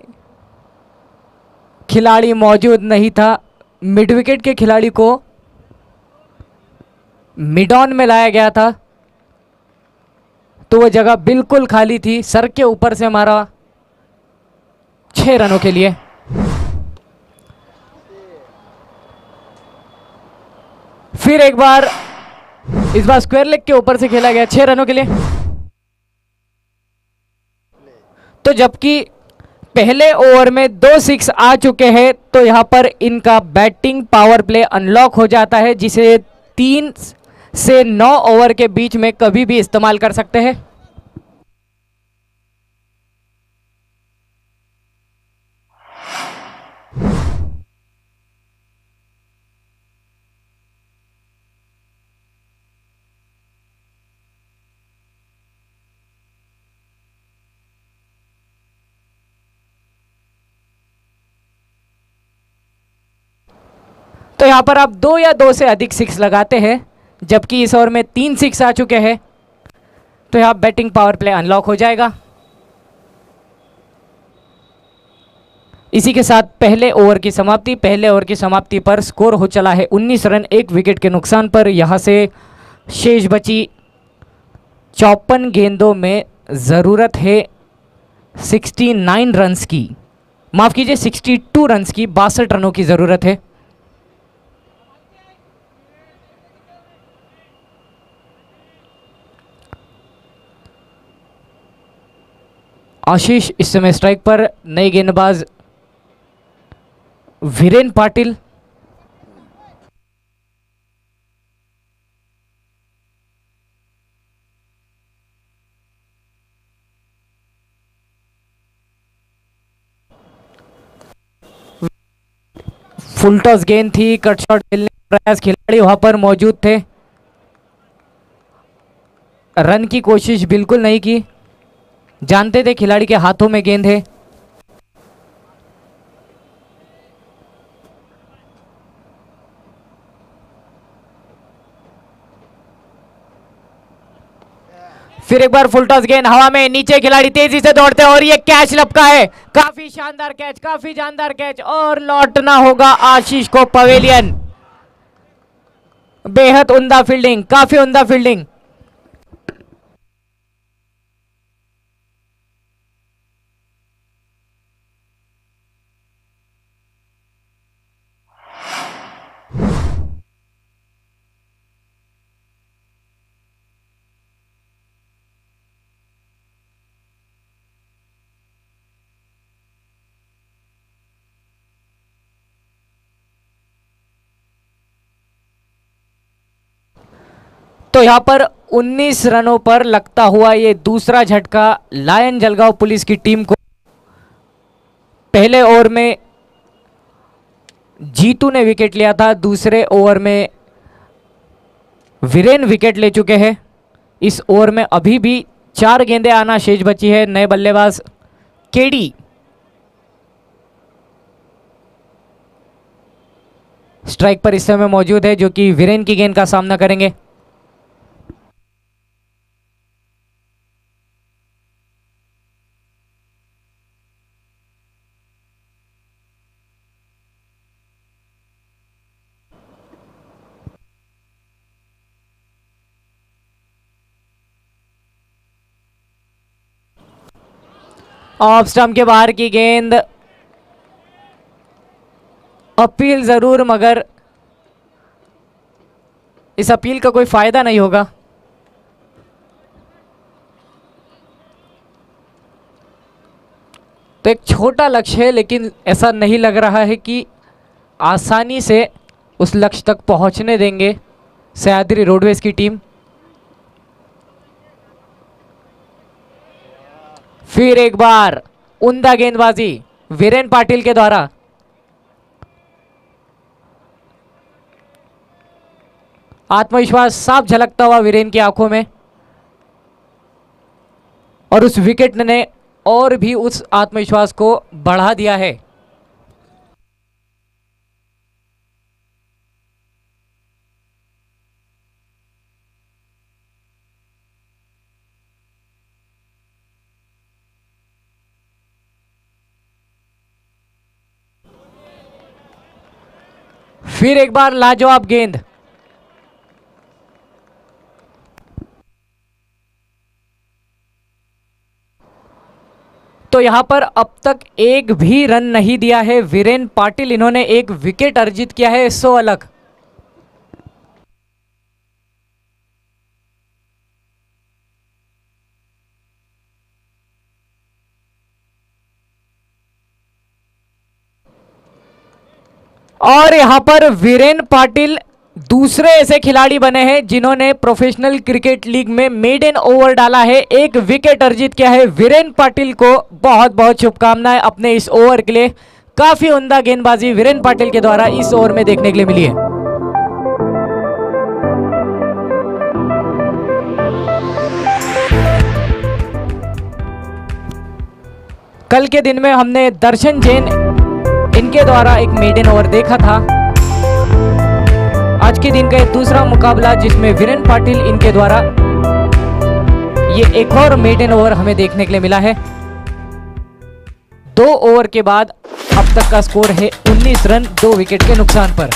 खिलाड़ी मौजूद नहीं था। मिड विकेट के खिलाड़ी को मिड ऑन में लाया गया था, तो वो जगह बिल्कुल खाली थी। सर के ऊपर से मारा 6 रनों के लिए। फिर एक बार, इस बार स्क्वायर लेग के ऊपर से खेला गया 6 रनों के लिए। तो जबकि पहले ओवर में 2 6 आ चुके हैं, तो यहां पर इनका बैटिंग पावर प्ले अनलॉक हो जाता है, जिसे 3 से 9 ओवर के बीच में कभी भी इस्तेमाल कर सकते हैं। तो यहां पर आप 2 या 2 से अधिक 6 लगाते हैं, जबकि इस ओवर में 3 6 आ चुके हैं, तो यहां बैटिंग पावर प्ले अनलॉक हो जाएगा। इसी के साथ पहले ओवर की समाप्ति पर स्कोर हो चला है 19 रन 1 विकेट के नुकसान पर। यहाँ से शेष बची 54 गेंदों में ज़रूरत है 69 रन्स की, माफ़ कीजिए 62 रन्स की, 62 रनों की ज़रूरत है। आशीष इस समय स्ट्राइक पर, नए गेंदबाज वीरेन पाटिल। फुल टॉस गेंद थी, कट शॉट खेलने का प्रयास, खिलाड़ी वहां पर मौजूद थे, रन की कोशिश बिल्कुल नहीं की, जानते थे खिलाड़ी के हाथों में गेंद है। फिर एक बार फुल टॉस गेंद हवा में, नीचे खिलाड़ी तेजी से दौड़ते हैं और ये कैच लपका है। काफी शानदार कैच, काफी जानदार कैच, और लौटना होगा आशीष को पवेलियन। बेहद उम्दा फील्डिंग, काफी उम्दा फील्डिंग। तो यहां पर 19 रनों पर लगता हुआ ये दूसरा झटका लायन जलगांव पुलिस की टीम को। पहले ओवर में जीतू ने विकेट लिया था, दूसरे ओवर में वीरेन विकेट ले चुके हैं। इस ओवर में अभी भी 4 गेंदें आना शेष बची है। नए बल्लेबाज केडी स्ट्राइक पर इस समय मौजूद है, जो कि वीरेन की गेंद का सामना करेंगे। ऑफ स्टंप के बाहर की गेंद, अपील जरूर, मगर इस अपील का कोई फायदा नहीं होगा। तो एक छोटा लक्ष्य है, लेकिन ऐसा नहीं लग रहा है कि आसानी से उस लक्ष्य तक पहुंचने देंगे सह्याद्री रोडवेज की टीम। फिर एक बार उम्दा गेंदबाजी वीरेन पाटिल के द्वारा। आत्मविश्वास साफ झलकता हुआ वीरेन की आंखों में, और उस विकेट ने और भी उस आत्मविश्वास को बढ़ा दिया है। फिर एक बार लाजवाब गेंद, तो यहां पर अब तक एक भी रन नहीं दिया है वीरेन पाटिल। इन्होंने एक विकेट अर्जित किया है 100 अलग। और यहां पर वीरेन पाटिल दूसरे ऐसे खिलाड़ी बने हैं जिन्होंने प्रोफेशनल क्रिकेट लीग में मेडन ओवर डाला है, एक विकेट अर्जित किया है। वीरेन पाटिल को बहुत बहुत शुभकामनाएं अपने इस ओवर के लिए। काफी उम्दा गेंदबाजी वीरेन पाटिल के द्वारा इस ओवर में देखने के लिए मिली है। कल के दिन में हमने दर्शन जैन इनके द्वारा एक मेडन ओवर देखा था। आज के दिन का एक दूसरा मुकाबला जिसमें वीरेन पाटिल इनके द्वारा ये एक और मेडन ओवर हमें देखने के लिए मिला है। 2 ओवर के बाद अब तक का स्कोर है 19 रन 2 विकेट के नुकसान पर।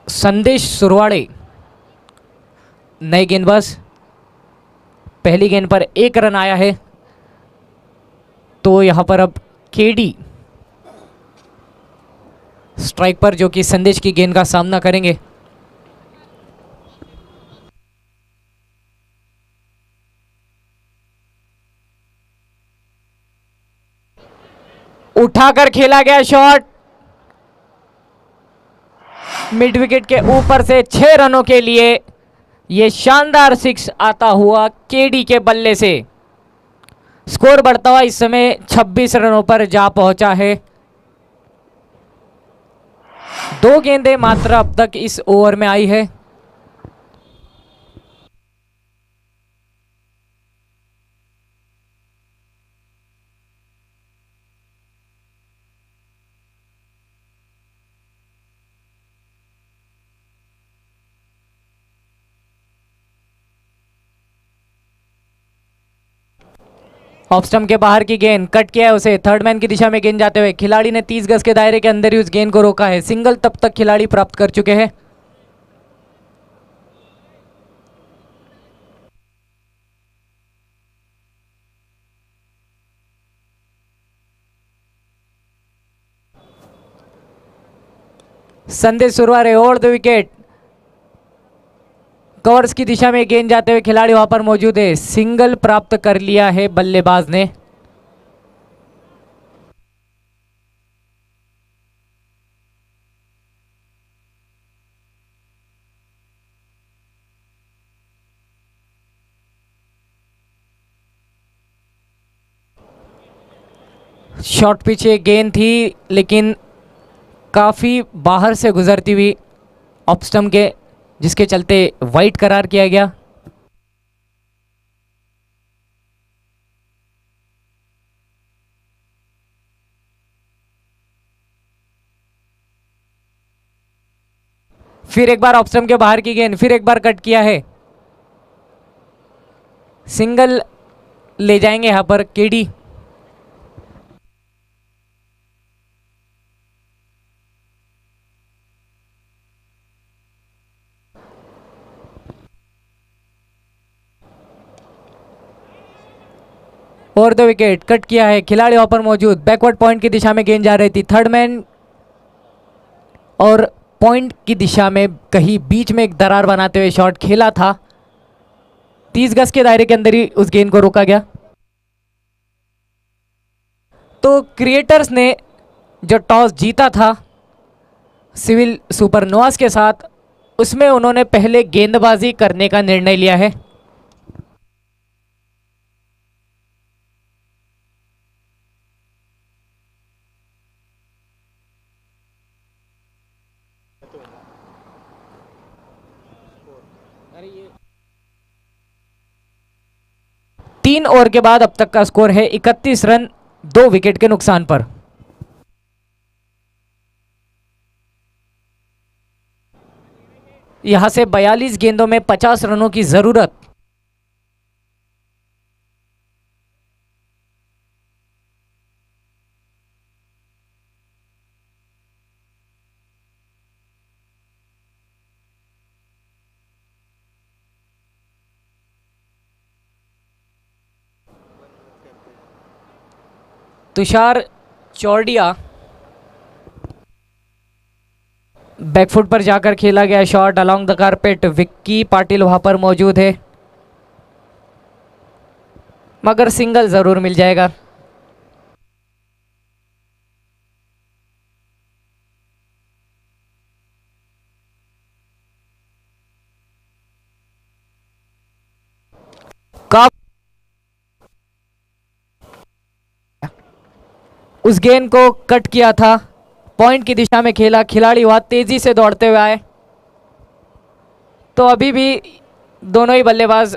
संदेश सुरवाड़े नए गेंदबाज, पहली गेंद पर 1 रन आया है, तो यहां पर अब केडी स्ट्राइक पर, जो कि संदेश की गेंद का सामना करेंगे। उठाकर खेला गया शॉट, मिड विकेट के ऊपर से 6 रनों के लिए यह शानदार 6 आता हुआ केडी के बल्ले से। स्कोर बढ़ता हुआ इस समय 26 रनों पर जा पहुंचा है। 2 गेंदें मात्र अब तक इस ओवर में आई है। ऑफ स्टंप के बाहर की गेंद कट किया है उसे, थर्ड मैन की दिशा में गेंद जाते हुए खिलाड़ी ने 30 गज के दायरे के अंदर ही उस गेंद को रोका है। सिंगल तब तक खिलाड़ी प्राप्त कर चुके हैं। संदेश सुरवारे ओवर द विकेट, कवर्स की दिशा में गेंद जाते हुए खिलाड़ी वहां पर मौजूद है। सिंगल प्राप्त कर लिया है बल्लेबाज ने। शॉर्ट पिच गेंद थी, लेकिन काफी बाहर से गुजरती हुई ऑफ स्टंप के, जिसके चलते वाइड करार किया गया। फिर एक बार ऑफ स्टंप के बाहर की गेंद, फिर एक बार कट किया है। सिंगल ले जाएंगे यहां पर KD. Over the wicket cut किया है, खिलाड़ी वहां पर मौजूद। बैकवर्ड पॉइंट की दिशा में गेंद जा रही थी, थर्ड मैन और पॉइंट की दिशा में कहीं बीच में एक दरार बनाते हुए शॉट खेला था। 30 गज के दायरे के अंदर ही उस गेंद को रोका गया। तो क्रिएटर्स ने जो टॉस जीता था सिविल सुपरनोवाज के साथ, उसमें उन्होंने पहले गेंदबाजी करने का निर्णय लिया है। तीन ओवर के बाद अब तक का स्कोर है 31 रन 2 विकेट के नुकसान पर। यहां से 42 गेंदों में 50 रनों की जरूरत। तुषार चौरडिया बैकफुट पर जाकर खेला गया shot along the carpet. Vicky Patil वहां पर मौजूद है, मगर सिंगल जरूर मिल जाएगा। कब उस गेंद को कट किया था, पॉइंट की दिशा में खेला, खिलाड़ी वहां तेजी से दौड़ते हुए आए, तो अभी भी दोनों ही बल्लेबाज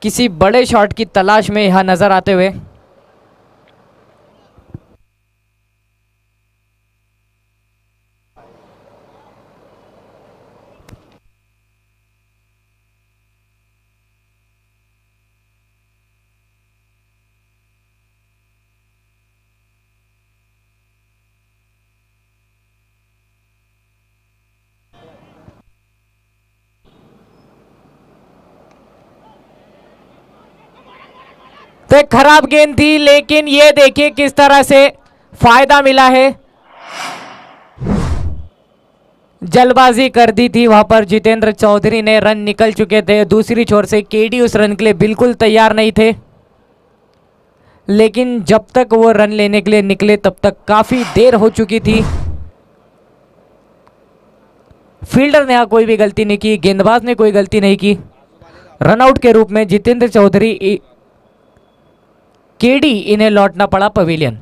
किसी बड़े शॉट की तलाश में यहां नजर आते हुए। तो एक खराब गेंद थी, लेकिन ये देखिए किस तरह से फायदा मिला है। जल्दबाजी कर दी थी वहां पर जितेंद्र चौधरी ने, रन निकल चुके थे। दूसरी छोर से केडी उस रन के लिए बिल्कुल तैयार नहीं थे, लेकिन जब तक वो रन लेने के लिए निकले तब तक काफी देर हो चुकी थी। फील्डर ने यहां कोई भी गलती नहीं की, गेंदबाज ने कोई गलती नहीं की। रनआउट के रूप में जितेंद्र चौधरी, केडी, इन्हें लौटना पड़ा पवेलियन।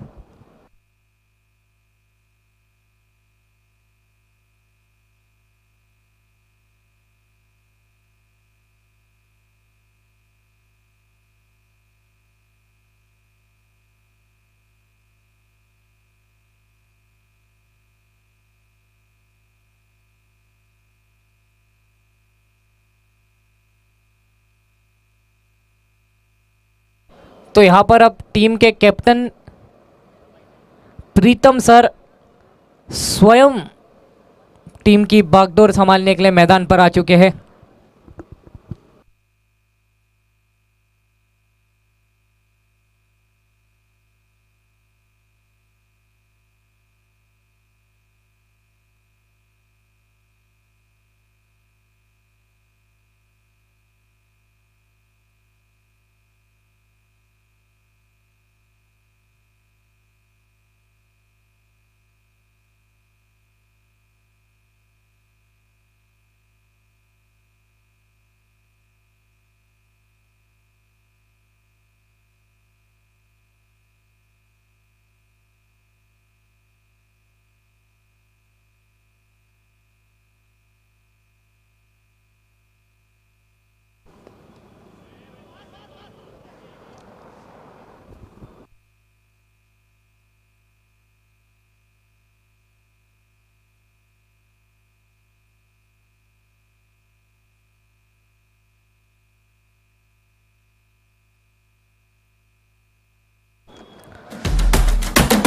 तो यहां पर अब टीम के कैप्टन प्रीतम सर स्वयं टीम की बागडोर संभालने के लिए मैदान पर आ चुके हैं।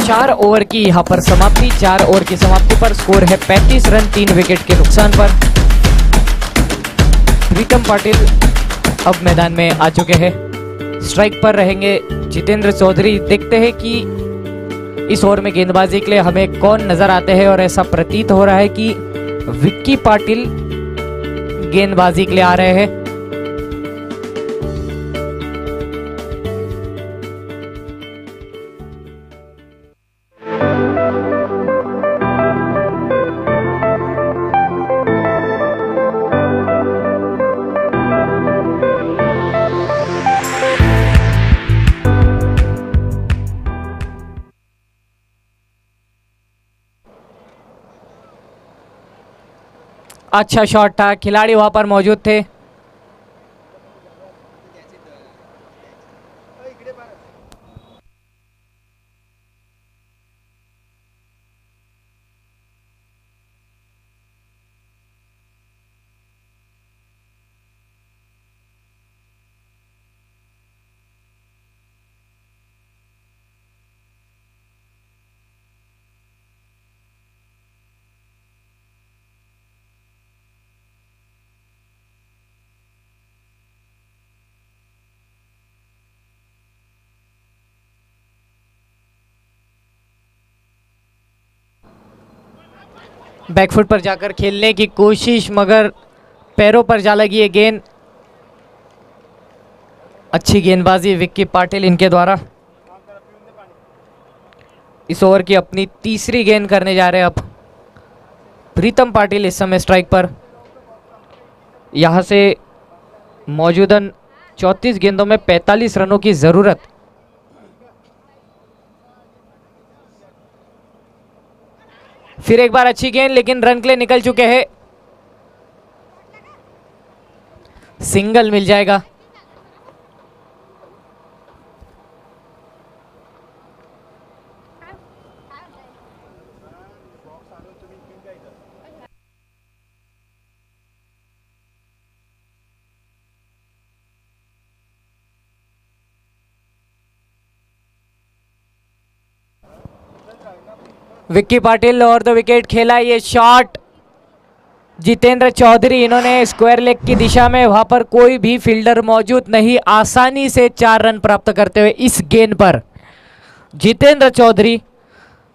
चार ओवर की यहां पर समाप्ति। 4 ओवर की समाप्ति पर स्कोर है 35 रन 3 विकेट के नुकसान पर। प्रीतम पाटिल अब मैदान में आ चुके हैं। स्ट्राइक पर रहेंगे जितेंद्र चौधरी। देखते हैं कि इस ओवर में गेंदबाजी के लिए हमें कौन नजर आते हैं, और ऐसा प्रतीत हो रहा है कि विक्की पाटिल गेंदबाजी के लिए आ रहे हैं। अच्छा शॉट था, खिलाड़ी वहां पर मौजूद थे। बैकफुट पर जाकर खेलने की कोशिश, मगर पैरों पर जा लगी है गेंद। अच्छी गेंदबाजी विक्की पाटिल इनके द्वारा। इस ओवर की अपनी तीसरी गेंद करने जा रहे हैं अब प्रीतम पाटिल इस समय स्ट्राइक पर। यहां से मौजूदन 34 गेंदों में 45 रनों की जरूरत। फिर एक बार अच्छी गेंद, लेकिन रन के लिए निकल चुके हैं। सिंगल मिल जाएगा। Vicky Patil over the wicket खेला ये शॉट। जितेंद्र चौधरी इन्होंने स्क्वायर लेग की दिशा में, वहां पर कोई भी फील्डर मौजूद नहीं, आसानी से 4 रन प्राप्त करते हुए इस गेंद पर जितेंद्र चौधरी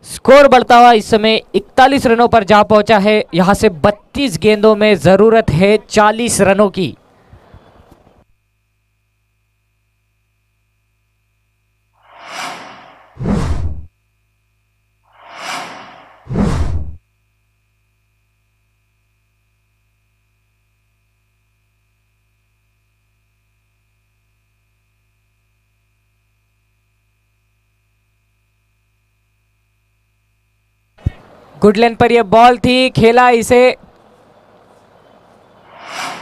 स्कोर बढ़ता हुआ इस समय 41 रनों पर जा पहुंचा है। यहां से 32 गेंदों में जरूरत है 40 रनों की। गुड लेंथ पर यह बॉल थी, खेला इसे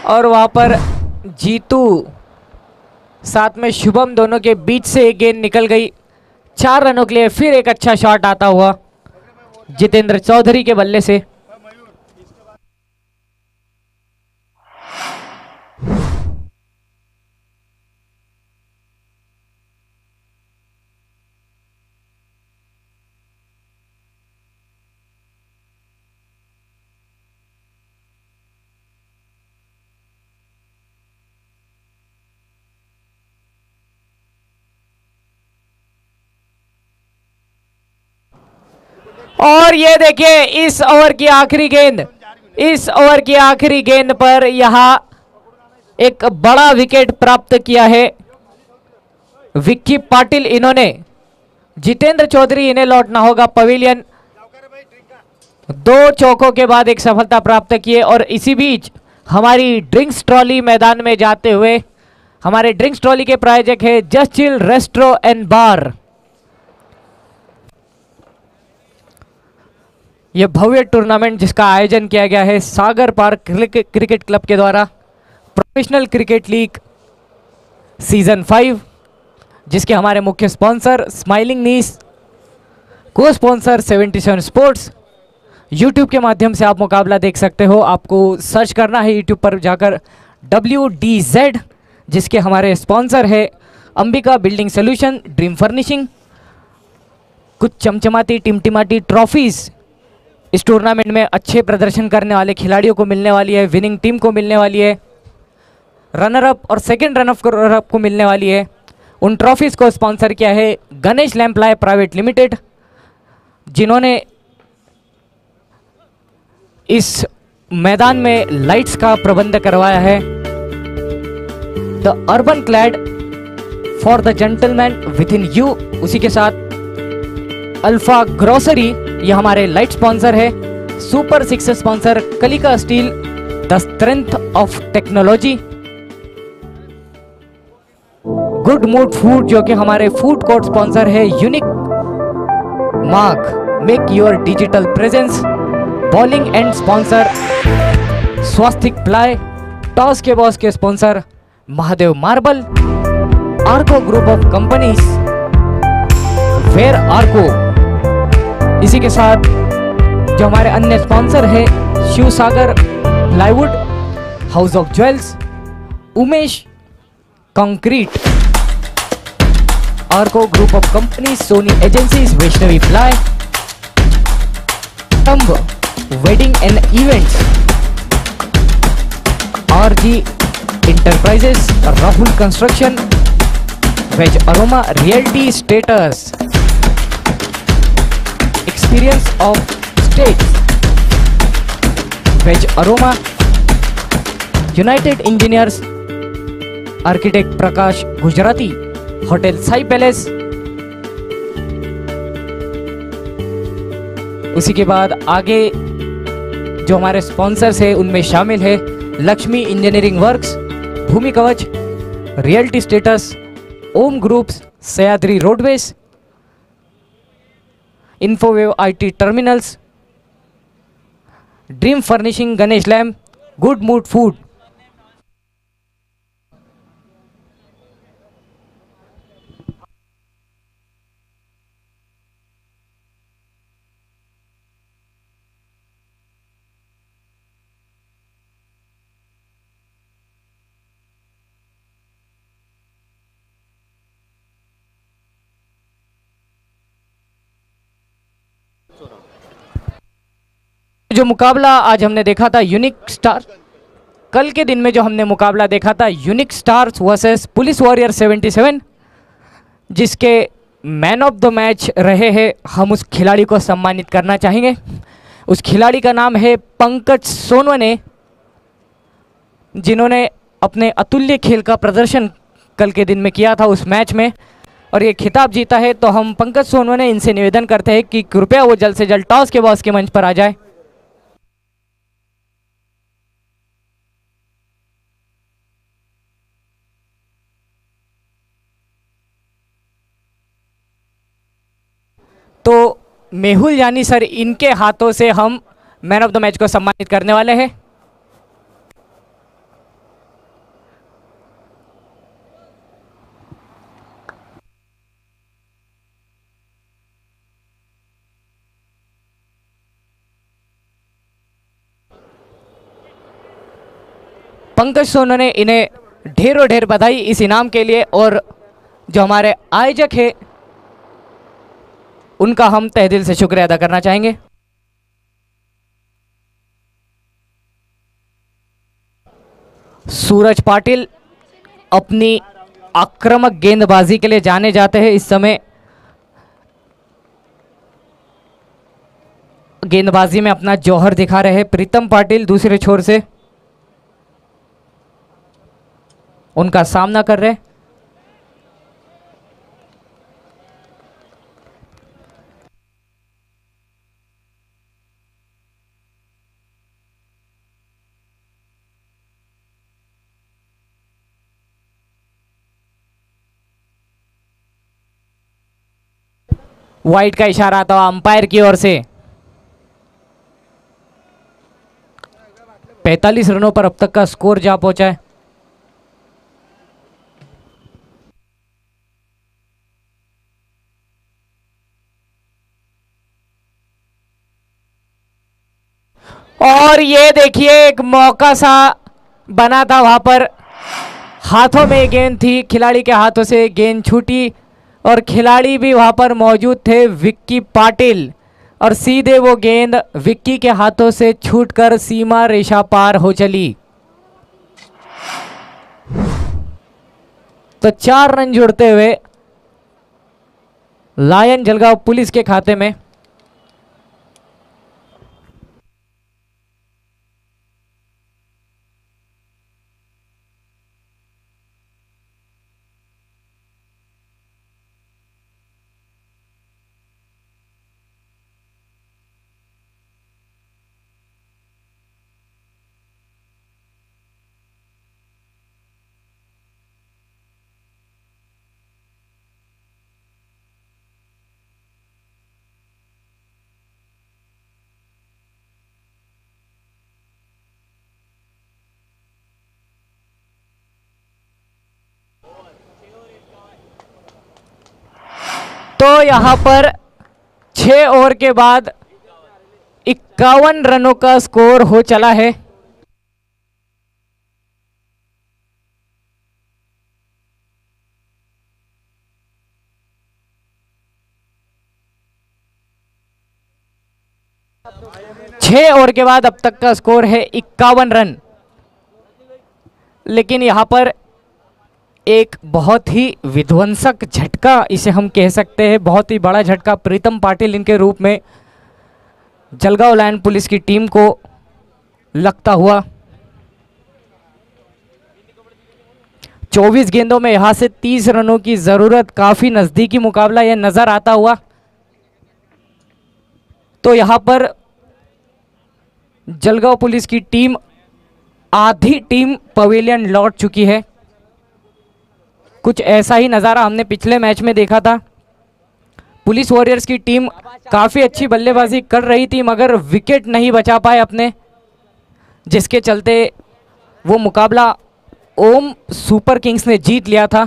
और वहां पर जीतू साथ में शुभम दोनों के बीच से एक गेंद निकल गई। 4 रनों के लिए फिर एक अच्छा शॉट आता हुआ जितेंद्र चौधरी के बल्ले से। और ये देखिए इस ओवर की आखिरी गेंद, इस ओवर की आखिरी गेंद पर यहां एक बड़ा विकेट प्राप्त किया है विक्की पाटिल इन्होंने। जितेंद्र चौधरी इन्हें लौटना होगा पवेलियन। 2 चौकों के बाद एक सफलता प्राप्त किए। और इसी बीच हमारी ड्रिंक्स ट्रॉली मैदान में जाते हुए, हमारे ड्रिंक्स ट्रॉली के प्रायोजक है जस्ट चिल रेस्ट्रो एंड बार। यह भव्य टूर्नामेंट जिसका आयोजन किया गया है सागर पार्क क्रिकेट क्लब के द्वारा, प्रोफेशनल क्रिकेट लीग सीजन 5, जिसके हमारे मुख्य स्पॉन्सर स्माइलिंग नीस, को स्पॉन्सर 77 स्पोर्ट्स। यूट्यूब के माध्यम से आप मुकाबला देख सकते हो। आपको सर्च करना है यूट्यूब पर जाकर WDZ, जिसके हमारे स्पॉन्सर है Ambika building solution, dream furnishing. कुछ चमचमाती टिमटिमाती ट्रॉफीज इस टूर्नामेंट में अच्छे प्रदर्शन करने वाले खिलाड़ियों को मिलने वाली है, विनिंग टीम को मिलने वाली है, रनर अप और सेकंड रनर अप को मिलने वाली है। उन ट्रॉफीज को स्पॉन्सर किया है गणेश लैम्पलाय प्राइवेट लिमिटेड, जिन्होंने इस मैदान में लाइट्स का प्रबंध करवाया है। The urban clad for the gentleman within you, उसी के साथ अल्फा ग्रोसरी, ये हमारे लाइट स्पॉन्सर है। Super 6 sponsor Kalika steel, the strength of technology. Good mood food जो कि हमारे फूड कोर्ट स्पॉन्सर है। Unique mark, make your digital presence. Bowling end sponsor Swastik ply. Toss के बॉस के sponsor Mahadev marble. Arco group of companies, fair Arco. इसी के साथ जो हमारे अन्य स्पॉन्सर है Shiv Sagar plywood, house of jewels, Umesh concrete, Arco group of companies, Soni agencies, Vaishnavi ply, टम्ब wedding and events, RG enterprises, Rahul construction, veg aroma realty status, experience of states, veg aroma, united engineers, architect Prakash Gujarati, hotel Sai palace. उसी के बाद आगे जो हमारे sponsors है उनमें शामिल है Lakshmi engineering works, Bhumi Kavach, realty status, Om groups, Sahyadri roadways, Infowave IT terminals, dream furnishing, Ganesh lamp, good mood food. जो मुकाबला आज हमने देखा था यूनिक स्टार, कल के दिन में जो हमने मुकाबला देखा था unique stars versus police warrior 77, जिसके मैन ऑफ द मैच रहे हैं, हम उस खिलाड़ी को सम्मानित करना चाहेंगे। उस खिलाड़ी का नाम है पंकज सोनवने, जिन्होंने अपने अतुल्य खेल का प्रदर्शन कल के दिन में किया था उस मैच में और ये खिताब जीता है। तो हम पंकज सोनवने इनसे निवेदन करते हैं कि कृपया वो जल्द से जल्द टॉस के बॉस के मंच पर आ जाए। तो मेहुल यानी सर, इनके हाथों से हम मैन ऑफ द मैच को सम्मानित करने वाले हैं। पंकज सोनवने इन्हें ढेरों ढेर बधाई इस इनाम के लिए, और जो हमारे आयोजक है उनका हम तहे दिल से शुक्रिया अदा करना चाहेंगे। सूरज पाटिल अपनी आक्रामक गेंदबाजी के लिए जाने जाते हैं। इस समय गेंदबाजी में अपना जौहर दिखा रहे हैं प्रीतम पाटिल, दूसरे छोर से उनका सामना कर रहे हैं। वाइड का इशारा आता हुआ अंपायर की ओर से। 45 रनों पर अब तक का स्कोर जा पहुंचा है। और ये देखिए एक मौका सा बना था, वहां पर हाथों में गेंद थी, खिलाड़ी के हाथों से गेंद छूटी और खिलाड़ी भी वहां पर मौजूद थे विक्की पाटिल, और सीधे वो गेंद विक्की के हाथों से छूटकर सीमा रेखा पार हो चली। तो 4 रन जुड़ते हुए लायन जलगांव पुलिस के खाते में। तो यहां पर 6 ओवर के बाद 51 रनों का स्कोर हो चला है। छह ओवर के बाद अब तक का स्कोर है 51 रन। लेकिन यहां पर एक बहुत ही विध्वंसक झटका इसे हम कह सकते हैं, बहुत ही बड़ा झटका प्रीतम पाटिल इनके रूप में जलगांव लायन पुलिस की टीम को लगता हुआ। 24 गेंदों में यहां से 30 रनों की जरूरत, काफी नजदीकी मुकाबला यह नजर आता हुआ। तो यहां पर जलगांव पुलिस की टीम, आधी टीम पवेलियन लौट चुकी है। कुछ ऐसा ही नजारा हमने पिछले मैच में देखा था। पुलिस वॉरियर्स की टीम काफी अच्छी बल्लेबाजी कर रही थी मगर विकेट नहीं बचा पाए अपने, जिसके चलते वो मुकाबला ओम सुपर किंग्स ने जीत लिया था।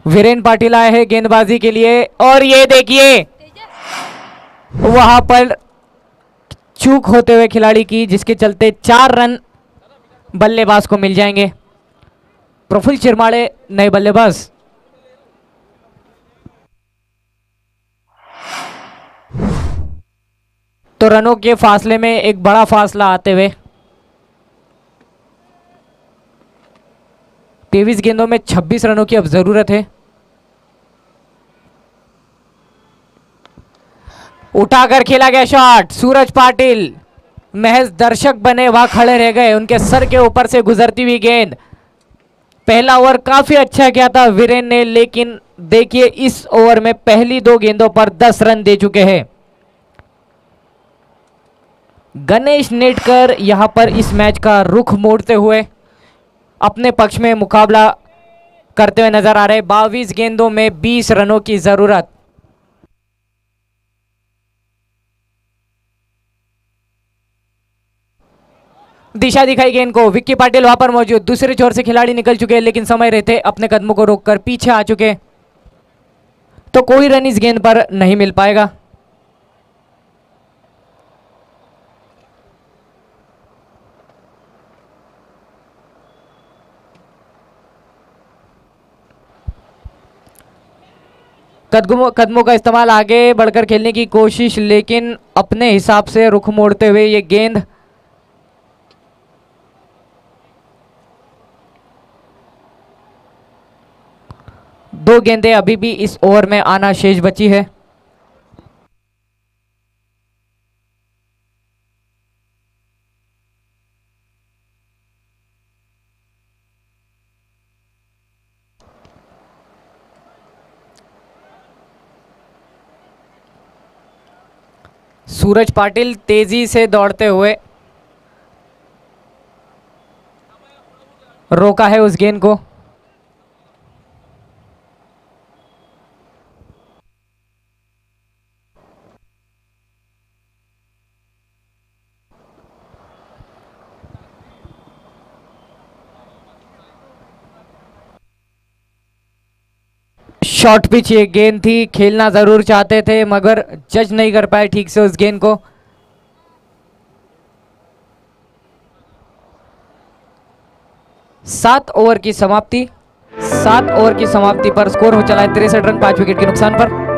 वीरेन पाटिल आए हैं गेंदबाजी के लिए और ये देखिए वहां पर चूक होते हुए खिलाड़ी की, जिसके चलते 4 रन बल्लेबाज को मिल जाएंगे। प्रफुल्ल चिरमाड़े नए बल्लेबाज। तो रनों के फासले में एक बड़ा फासला आते हुए 23 गेंदों में 26 रनों की अब जरूरत है। उठाकर खेला गया शॉट, सूरज पाटिल महज दर्शक बने वहां खड़े रह गए, उनके सर के ऊपर से गुजरती हुई गेंद। पहला ओवर काफी अच्छा किया था वीरेन ने, लेकिन देखिए इस ओवर में पहली 2 गेंदों पर 10 रन दे चुके हैं। गणेश नेटकर यहां पर इस मैच का रुख मोड़ते हुए अपने पक्ष में मुकाबला करते हुए नजर आ रहे। 22 गेंदों में 20 रनों की जरूरत। दिशा दिखाई गेंद को, विक्की पाटिल वहां पर मौजूद, दूसरे छोर से खिलाड़ी निकल चुके हैं लेकिन समय रहते अपने कदमों को रोककर पीछे आ चुके, तो कोई रन इस गेंद पर नहीं मिल पाएगा। कदमों का इस्तेमाल, आगे बढ़कर खेलने की कोशिश, लेकिन अपने हिसाब से रुख मोड़ते हुए ये गेंद दो गेंदें अभी भी इस ओवर में आना शेष बची है। सूरज पाटिल तेजी से दौड़ते हुए रोका है उस गेंद को। शॉर्ट पिच ये गेंद थी, खेलना जरूर चाहते थे मगर जज नहीं कर पाए ठीक से उस गेंद को। सात ओवर की समाप्ति, 7 ओवर की समाप्ति पर स्कोर हो चला है 63 रन 5 विकेट के नुकसान पर।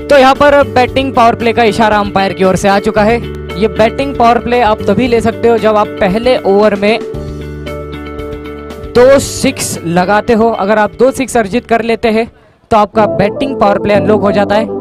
तो यहां पर बैटिंग पावर प्ले का इशारा अंपायर की ओर से आ चुका है। ये बैटिंग पावर प्ले आप तभी ले सकते हो जब आप पहले ओवर में 2 6 लगाते हो। अगर आप 2 6 अर्जित कर लेते हैं तो आपका बैटिंग पावर प्ले अनलॉक हो जाता है।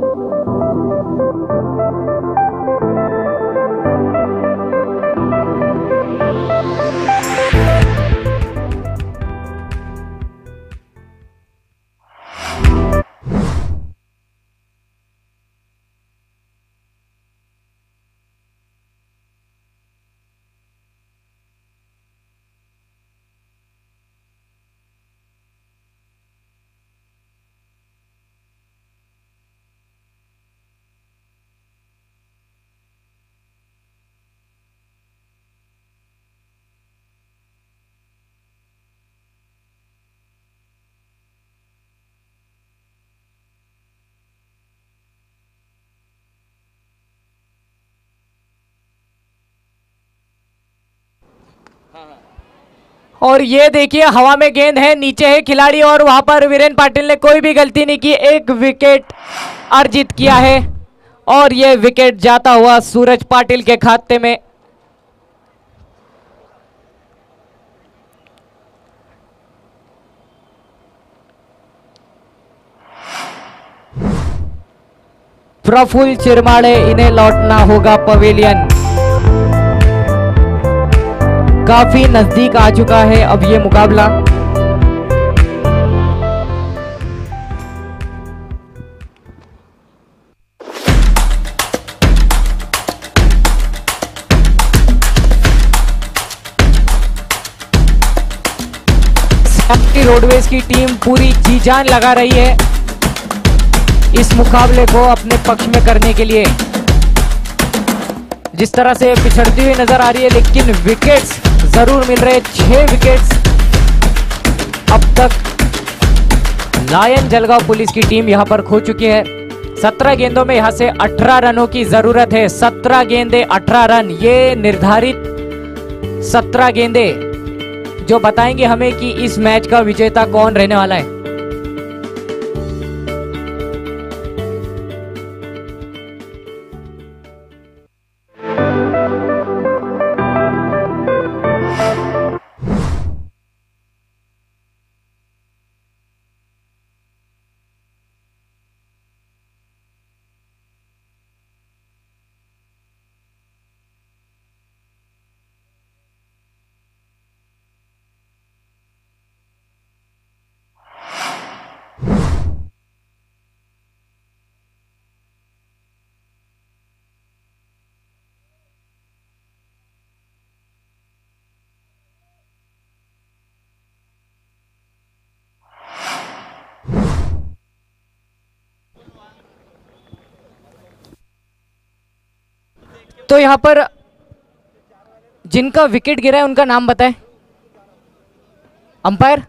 और ये देखिए हवा में गेंद है, नीचे है खिलाड़ी और वहां पर वीरेन पाटिल ने कोई भी गलती नहीं की, एक विकेट अर्जित किया है और ये विकेट जाता हुआ सूरज पाटिल के खाते में। प्रफुल्ल चिरमाड़े, इन्हें लौटना होगा पवेलियन। काफी नजदीक आ चुका है अब ये मुकाबला। रोडवेज की टीम पूरी जी जान लगा रही है इस मुकाबले को अपने पक्ष में करने के लिए। जिस तरह से पिछड़ती हुई नजर आ रही है, लेकिन विकेट्स जरूर मिल रहे। 6 विकेट्स अब तक लायन जलगांव पुलिस की टीम यहां पर खो चुकी है। 17 गेंदों में यहां से 18 रनों की जरूरत है। 17 गेंदे 18 रन, ये निर्धारित 17 गेंदे जो बताएंगे हमें कि इस मैच का विजेता कौन रहने वाला है। तो यहां पर जिनका विकेट गिरा है उनका नाम बताएं अंपायर।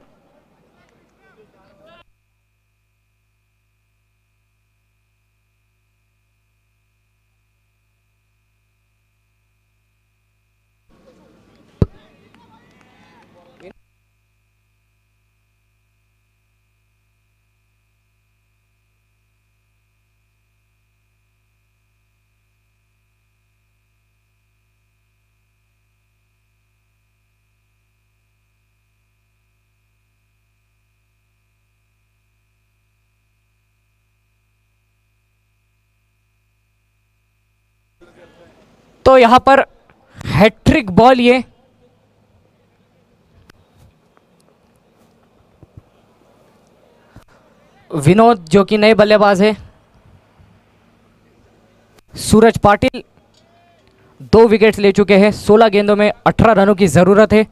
तो यहां पर हैट्रिक बॉल ये विनोद जो कि नए बल्लेबाज है। सूरज पाटिल 2 विकेट्स ले चुके हैं। 16 गेंदों में 18 रनों की जरूरत है।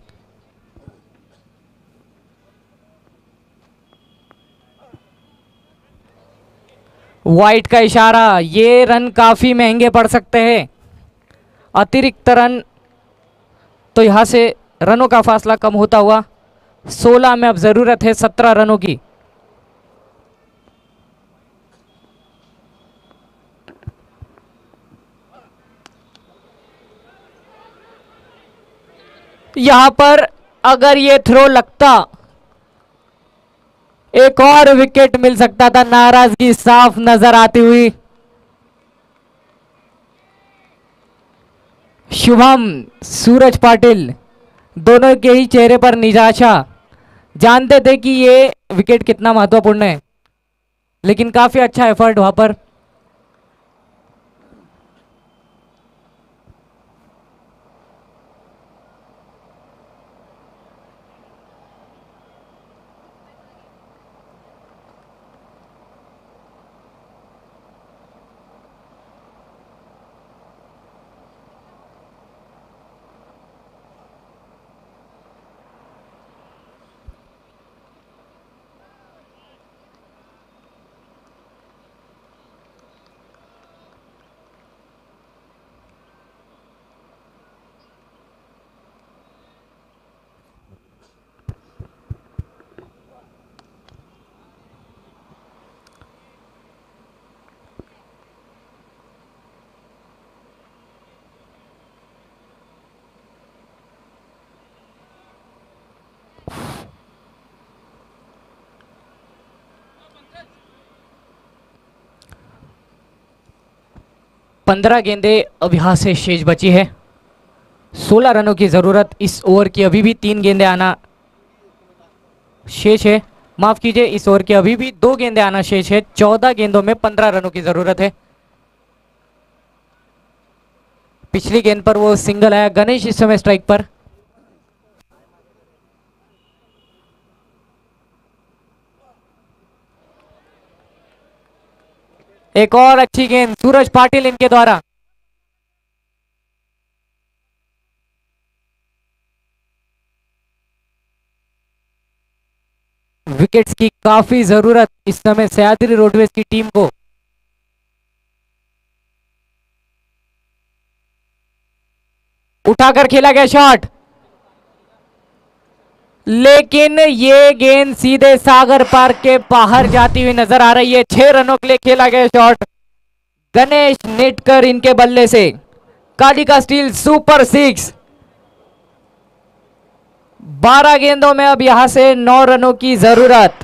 वाइट का इशारा, ये रन काफी महंगे पड़ सकते हैं। अतिरिक्त रन, तो यहां से रनों का फासला कम होता हुआ 16 में अब जरूरत है 17 रनों की। यहां पर अगर ये थ्रो लगता एक और विकेट मिल सकता था। नाराजगी साफ नजर आती हुई। शुभम, सूरज पाटिल दोनों के ही चेहरे पर निराशा। जानते थे कि ये विकेट कितना महत्वपूर्ण है, लेकिन काफी अच्छा एफर्ट वहां पर। 15 गेंदें अब यहाँ से शेष बची है। 16 रनों की ज़रूरत इस ओवर की, अभी भी 3 गेंदें आना शेष है। माफ कीजिए, इस ओवर की अभी भी 2 गेंदें आना शेष है। 14 गेंदों में 15 रनों की ज़रूरत है। पिछली गेंद पर वो सिंगल आया। गणेश इस समय स्ट्राइक पर। एक और अच्छी गेंद सूरज पाटिल इनके द्वारा। विकेट्स की काफी जरूरत इस समय सह्याद्री रोडवेज की टीम को। उठाकर खेला गया शॉट, लेकिन ये गेंद सीधे सागर पार्क के बाहर जाती हुई नजर आ रही है। 6 रनों के लिए खेला गया शॉट गणेश नेटकर इनके बल्ले से। Kalika steel super 6। 12 गेंदों में अब यहां से 9 रनों की जरूरत।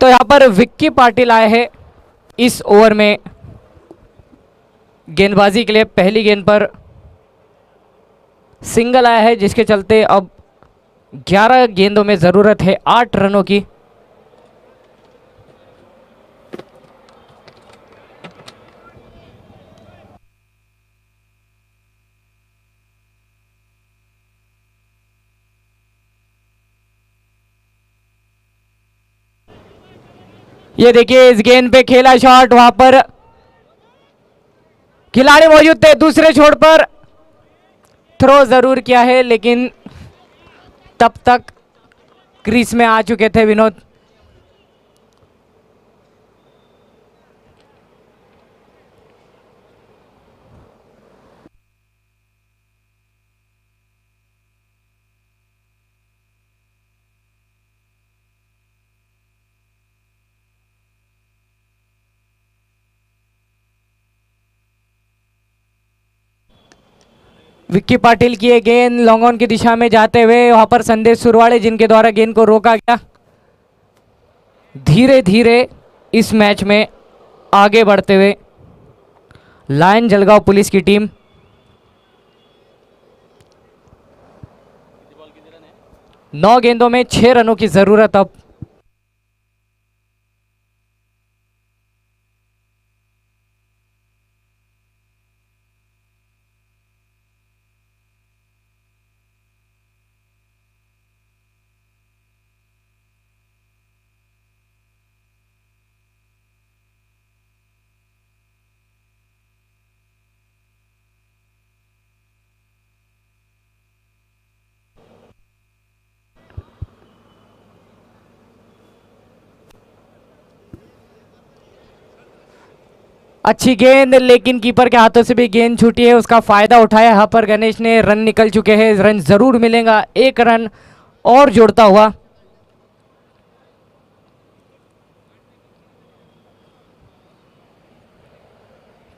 तो यहां पर विक्की पाटिल आए हैं इस ओवर में गेंदबाजी के लिए। पहली गेंद पर सिंगल आया है, जिसके चलते अब 11 गेंदों में जरूरत है 8 रनों की। ये देखिए, इस गेंद पे खेला शॉट, वहां पर खिलाड़ी मौजूद थे। दूसरे छोर पर थ्रो जरूर किया है, लेकिन तब तक क्रीज में आ चुके थे विनोद। विक्की पाटिल की ये गेंद लॉन्ग ऑन की दिशा में जाते हुए वहां पर संदेश सुरवाड़े जिनके द्वारा गेंद को रोका गया। धीरे धीरे इस मैच में आगे बढ़ते हुए लायन जलगांव पुलिस की टीम। नौ गेंदों में 6 रनों की जरूरत अब। अच्छी गेंद, लेकिन कीपर के हाथों से भी गेंद छूटी है। उसका फायदा उठाया यहाँ पर गणेश ने। रन निकल चुके हैं, रन जरूर मिलेगा। 1 रन और जोड़ता हुआ।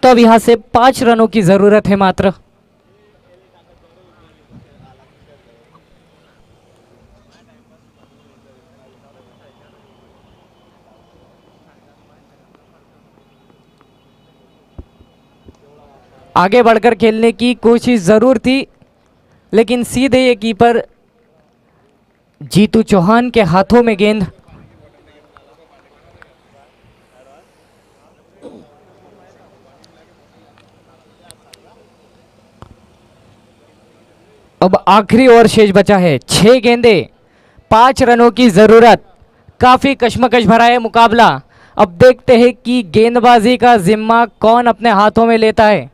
तो अब यहां से 5 रनों की जरूरत है मात्र। आगे बढ़कर खेलने की कोशिश ज़रूर थी, लेकिन सीधे ये कीपर जीतू चौहान के हाथों में गेंद। अब आखिरी ओवर शेष बचा है, 6 गेंदे 5 रनों की जरूरत। काफी कश्मकश भरा है मुकाबला। अब देखते हैं कि गेंदबाजी का जिम्मा कौन अपने हाथों में लेता है।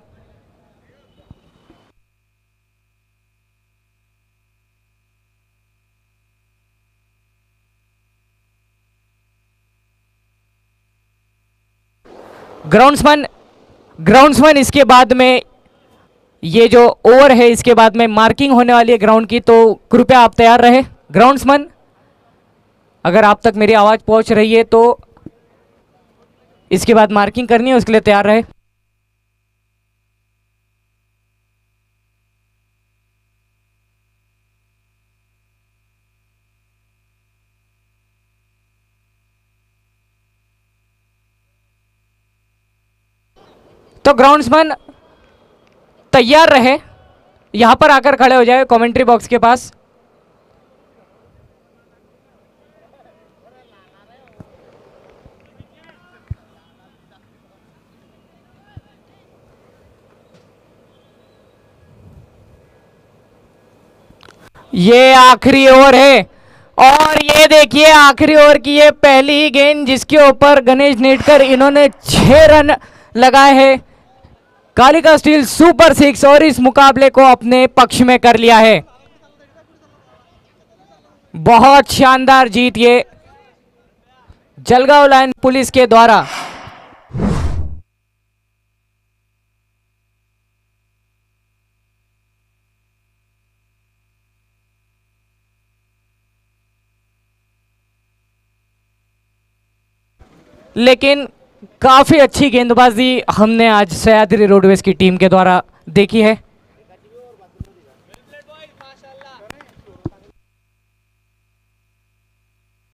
ग्राउंड्समैन इसके बाद में ये जो ओवर है इसके बाद में मार्किंग होने वाली है ग्राउंड की, तो कृपया आप तैयार रहे। ग्राउंड्समैन, अगर आप तक मेरी आवाज पहुंच रही है तो इसके बाद मार्किंग करनी है, उसके लिए तैयार रहे। तो ग्राउंड्समैन तैयार रहे, यहां पर आकर खड़े हो जाए कमेंट्री बॉक्स के पास। ये आखिरी ओवर है और ये देखिए आखिरी ओवर की ये पहली ही गेंद जिसके ऊपर गणेश नेटकर इन्होंने 6 रन लगाए हैं। कालिका स्टील सुपर 6 और इस मुकाबले को अपने पक्ष में कर लिया है। बहुत शानदार जीत ये जलगांव लायन पुलिस के द्वारा। लेकिन काफी अच्छी गेंदबाजी हमने आज सह्याद्री रोडवेज की टीम के द्वारा देखी है।